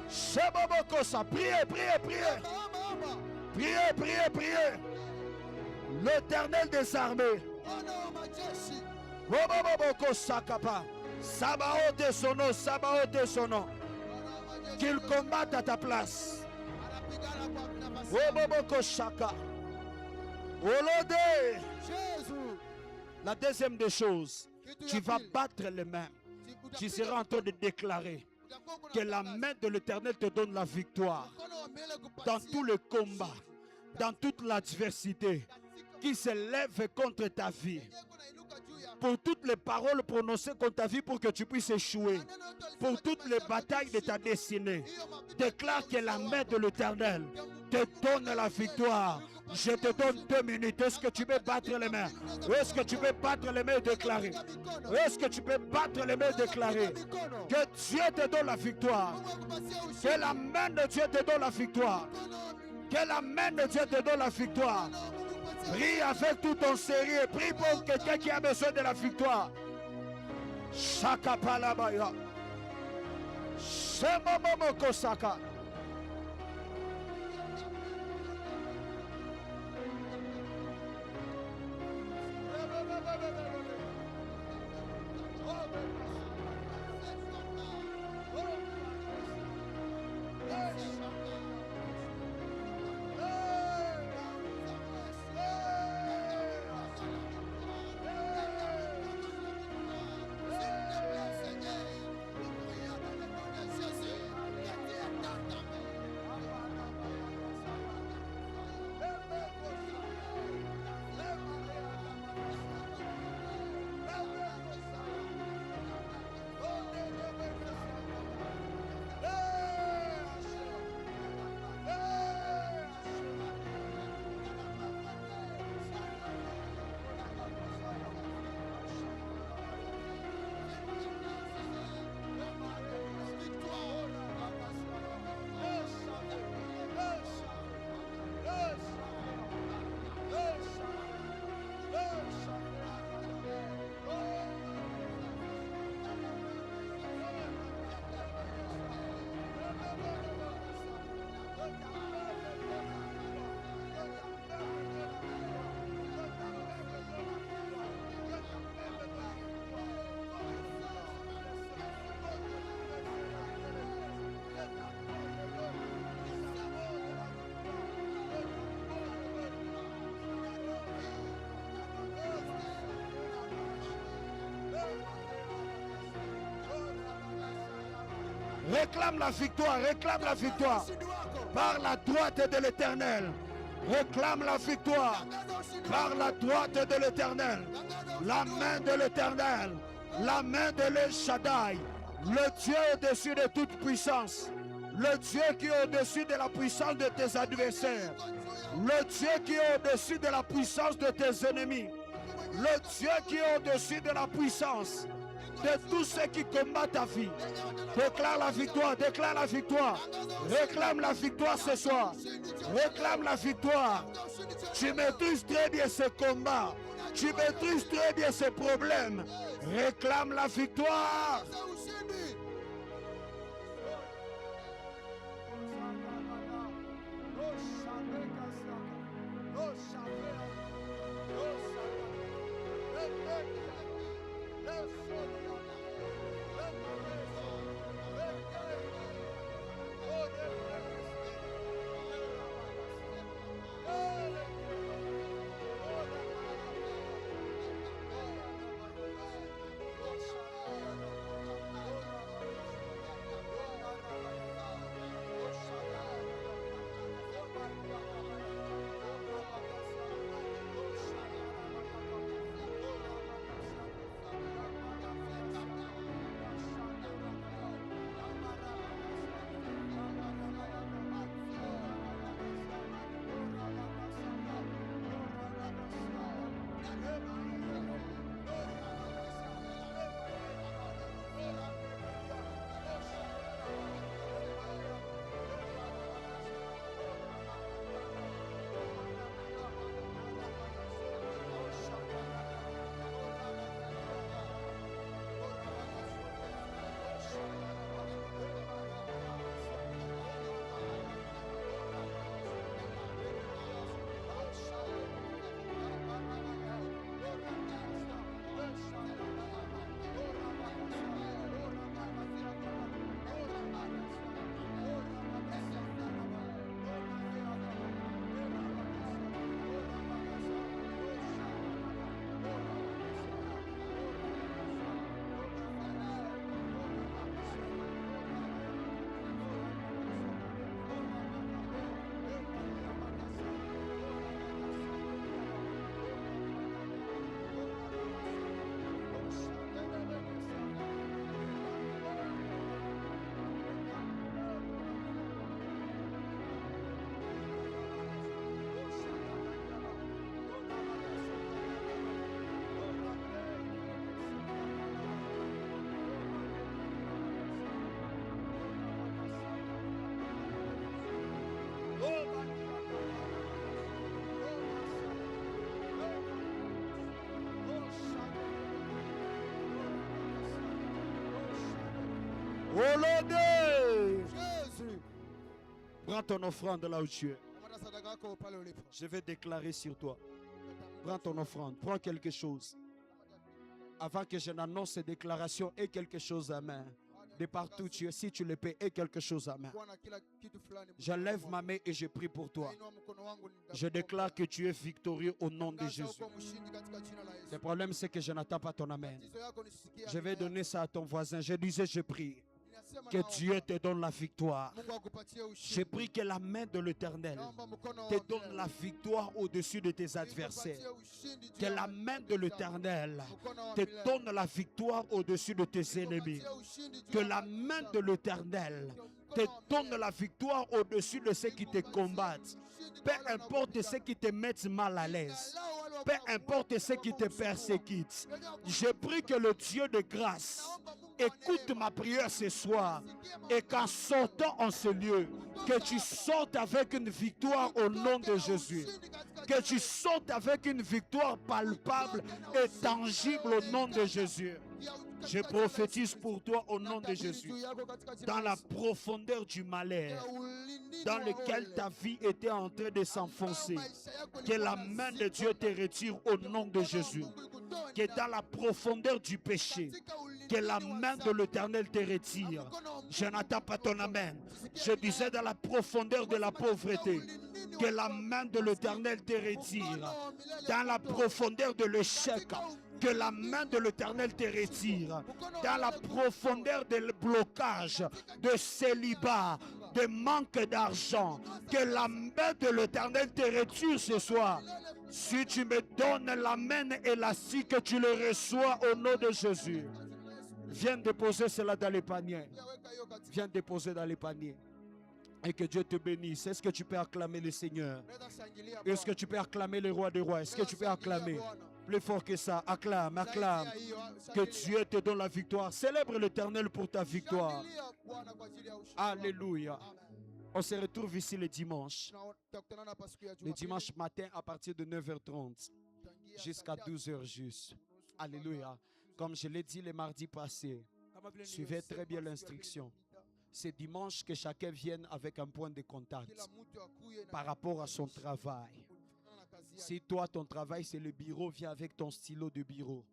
Shebobokosa. Priez, priez, priez. Priez, priez, priez. L'Éternel des armées. Boboboko Sakapa. Sabaoth est son nom, Sabaoth est son nom. Qu'il combatte à ta place. Boboboko Shaka. Olode. La deuxième des choses, tu vas battre les mains. Tu seras en train de déclarer que la main de l'Éternel te donne la victoire dans tout le combat, dans toute l'adversité qui se lève contre ta vie. Pour toutes les paroles prononcées contre ta vie pour que tu puisses échouer. Pour toutes les batailles de ta destinée. Déclare que la main de l'Éternel te donne la victoire. Je te donne 2 minutes. Est-ce que tu peux battre les mains? Est-ce que tu peux battre les mains et déclarer? Est-ce que tu peux battre les mains et déclarer que Dieu te donne la victoire? Que la main de Dieu te donne la victoire. Que la main de Dieu te donne la victoire. Prie avec tout ton sérieux. Prie pour quelqu'un qui a besoin de la victoire. Shaka palabaya. Shemomoko Kosaka. Réclame la victoire, réclame la victoire par la droite de l'Éternel. Réclame la victoire par la droite de l'Éternel. La main de l'Éternel, la main de l'El Shaddai, le Dieu au-dessus de toute puissance, le Dieu qui est au-dessus de la puissance de tes adversaires, le Dieu qui est au-dessus de la puissance de tes ennemis, le Dieu qui est au-dessus de la puissance de tous ceux qui combattent ta vie. Déclare la victoire, déclare la victoire. Réclame la victoire ce soir. Réclame la victoire. Tu maîtrises très bien ce combat. Tu maîtrises très bien ces problèmes. Réclame la victoire. Au nom de Jésus. Prends ton offrande là où tu es. Kamata sadaka yako pale ulipo. Je vais déclarer sur toi. Prends ton offrande, prends quelque chose. Avant que je n'annonce ces déclarations, aie quelque chose à main. De partout tu es, si tu le peux, aie quelque chose à main. Je lève ma main et je prie pour toi. Je déclare que tu es victorieux au nom de Jésus. Le problème, c'est que je n'attends pas ton amen. Je vais donner ça à ton voisin. Je disais, je prie que Dieu te donne la victoire. Je prie que la main de l'Éternel te donne la victoire au-dessus de tes adversaires. Que la main de l'Éternel te donne la victoire au-dessus de tes ennemis. Que la main de l'Éternel te donne la victoire au-dessus de ceux qui te combattent. Peu importe ceux qui te mettent mal à l'aise. Peu importe ceux qui te persécutent. Je prie que le Dieu de grâce écoute ma prière ce soir et qu'en sortant en ce lieu, que tu sortes avec une victoire au nom de Jésus. Que tu sortes avec une victoire palpable et tangible au nom de Jésus. Je prophétise pour toi au nom de Jésus. Dans la profondeur du malheur dans lequel ta vie était en train de s'enfoncer, que la main de Dieu te retire au nom de Jésus. Que dans la profondeur du péché, que la main de l'Éternel te retire. Je n'attends pas ton amen. Je disais dans la profondeur de la pauvreté, que la main de l'Éternel te retire. Dans la profondeur de l'échec, que la main de l'Éternel te retire. Dans la profondeur du blocage, de célibat, de manque d'argent, que la main de l'Éternel te retire ce soir. Si tu me donnes la main et la scie, que tu le reçois au nom de Jésus. Viens déposer cela dans les paniers. Viens déposer dans les paniers. Et que Dieu te bénisse. Est-ce que tu peux acclamer le Seigneur? Est-ce que tu peux acclamer le roi des rois? Est-ce que tu peux acclamer? Plus fort que ça, acclame, acclame. Que Dieu te donne la victoire. Célèbre l'Éternel pour ta victoire. Alléluia. On se retrouve ici le dimanche. Le dimanche matin à partir de 9h30 jusqu'à 12h juste. Alléluia. Comme je l'ai dit le mardi passé, suivez très bien l'instruction. C'est dimanche que chacun vienne avec un point de contact par rapport à son travail. Si toi, ton travail, c'est le bureau, viens avec ton stylo de bureau.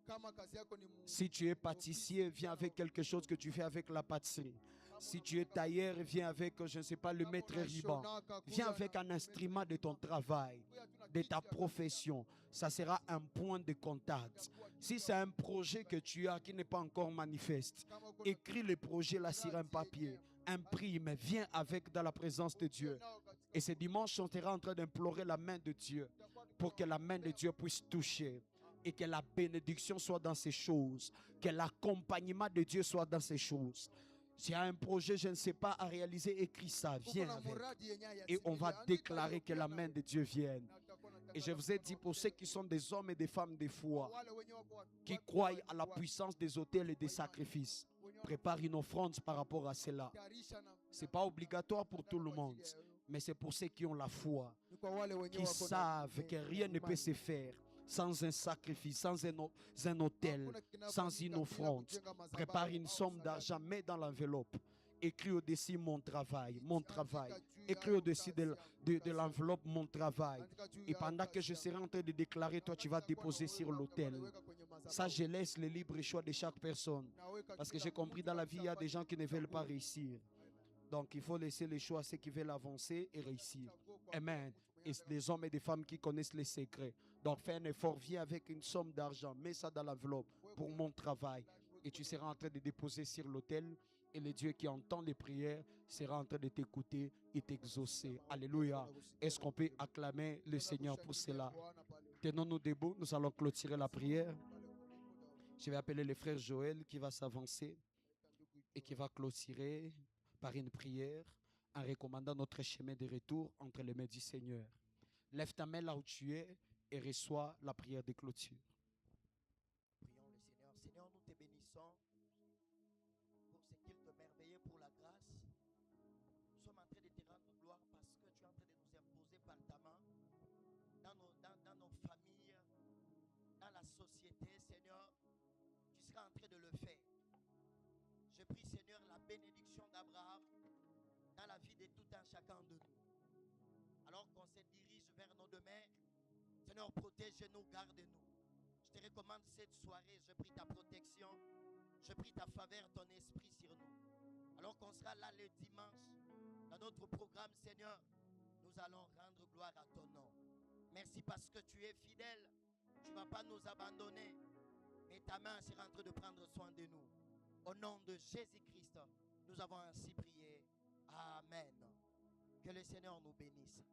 Si tu es pâtissier, viens avec quelque chose que tu fais avec la pâtisserie. Si tu es tailleur, viens avec, je ne sais pas, le maître ruban. Viens avec un instrument de ton travail, de ta profession. Ça sera un point de contact. Si c'est un projet que tu as qui n'est pas encore manifeste, écris le projet là sur un papier. Imprime, viens avec dans la présence de Dieu. Et ce dimanche, on sera en train d'implorer la main de Dieu pour que la main de Dieu puisse toucher et que la bénédiction soit dans ces choses, que l'accompagnement de Dieu soit dans ces choses. S'il y a un projet, je ne sais pas, à réaliser, écris ça, viens avec. Et on va déclarer que la main de Dieu vienne. Et je vous ai dit, pour ceux qui sont des hommes et des femmes de foi, qui croient à la puissance des autels et des sacrifices, prépare une offrande par rapport à cela. Ce n'est pas obligatoire pour tout le monde, mais c'est pour ceux qui ont la foi, qui savent que rien ne peut se faire sans un sacrifice, sans un autel, sans une offrande. Prépare une somme d'argent, mets dans l'enveloppe. Écris au-dessus mon travail, mon travail. Écris au-dessus de l'enveloppe mon travail. Et pendant que je serai en train de déclarer, toi tu vas déposer sur l'autel. Ça, je laisse le libre choix de chaque personne. Parce que j'ai compris, dans la vie, il y a des gens qui ne veulent pas réussir. Donc il faut laisser le choix à ceux qui veulent avancer et réussir. Amen. Et des hommes et des femmes qui connaissent les secrets. Donc fais un effort, viens avec une somme d'argent, mets ça dans l'enveloppe pour mon travail. Et tu seras en train de déposer sur l'autel. Et le Dieu qui entend les prières sera en train de t'écouter et t'exaucer. Alléluia. Est-ce qu'on peut acclamer le Seigneur pour cela? Tenons-nous debout, nous allons clôturer la prière. Je vais appeler le frère Joël qui va s'avancer et qui va clôturer par une prière en recommandant notre chemin de retour entre les mains du Seigneur. Lève ta main là où tu es et reçois la prière de clôture. Prions le Seigneur. Seigneur, nous te bénissons pour ce qu'il te merveilleux pour la grâce. Nous sommes en train de te rendre gloire parce que tu es en train de nous imposer par ta main dans nos familles, dans la société, Seigneur. Tu seras en train de le faire. Je prie, Seigneur, la bénédiction la vie de tout un chacun de nous. Alors qu'on se dirige vers nos demeures, Seigneur, protège-nous, garde-nous. Je te recommande cette soirée, je prie ta protection, je prie ta faveur, ton esprit sur nous. Alors qu'on sera là le dimanche, dans notre programme, Seigneur, nous allons rendre gloire à ton nom. Merci parce que tu es fidèle, tu ne vas pas nous abandonner, mais ta main sera en train de prendre soin de nous. Au nom de Jésus-Christ, nous avons ainsi prié. Amen. Que le Seigneur nous bénisse.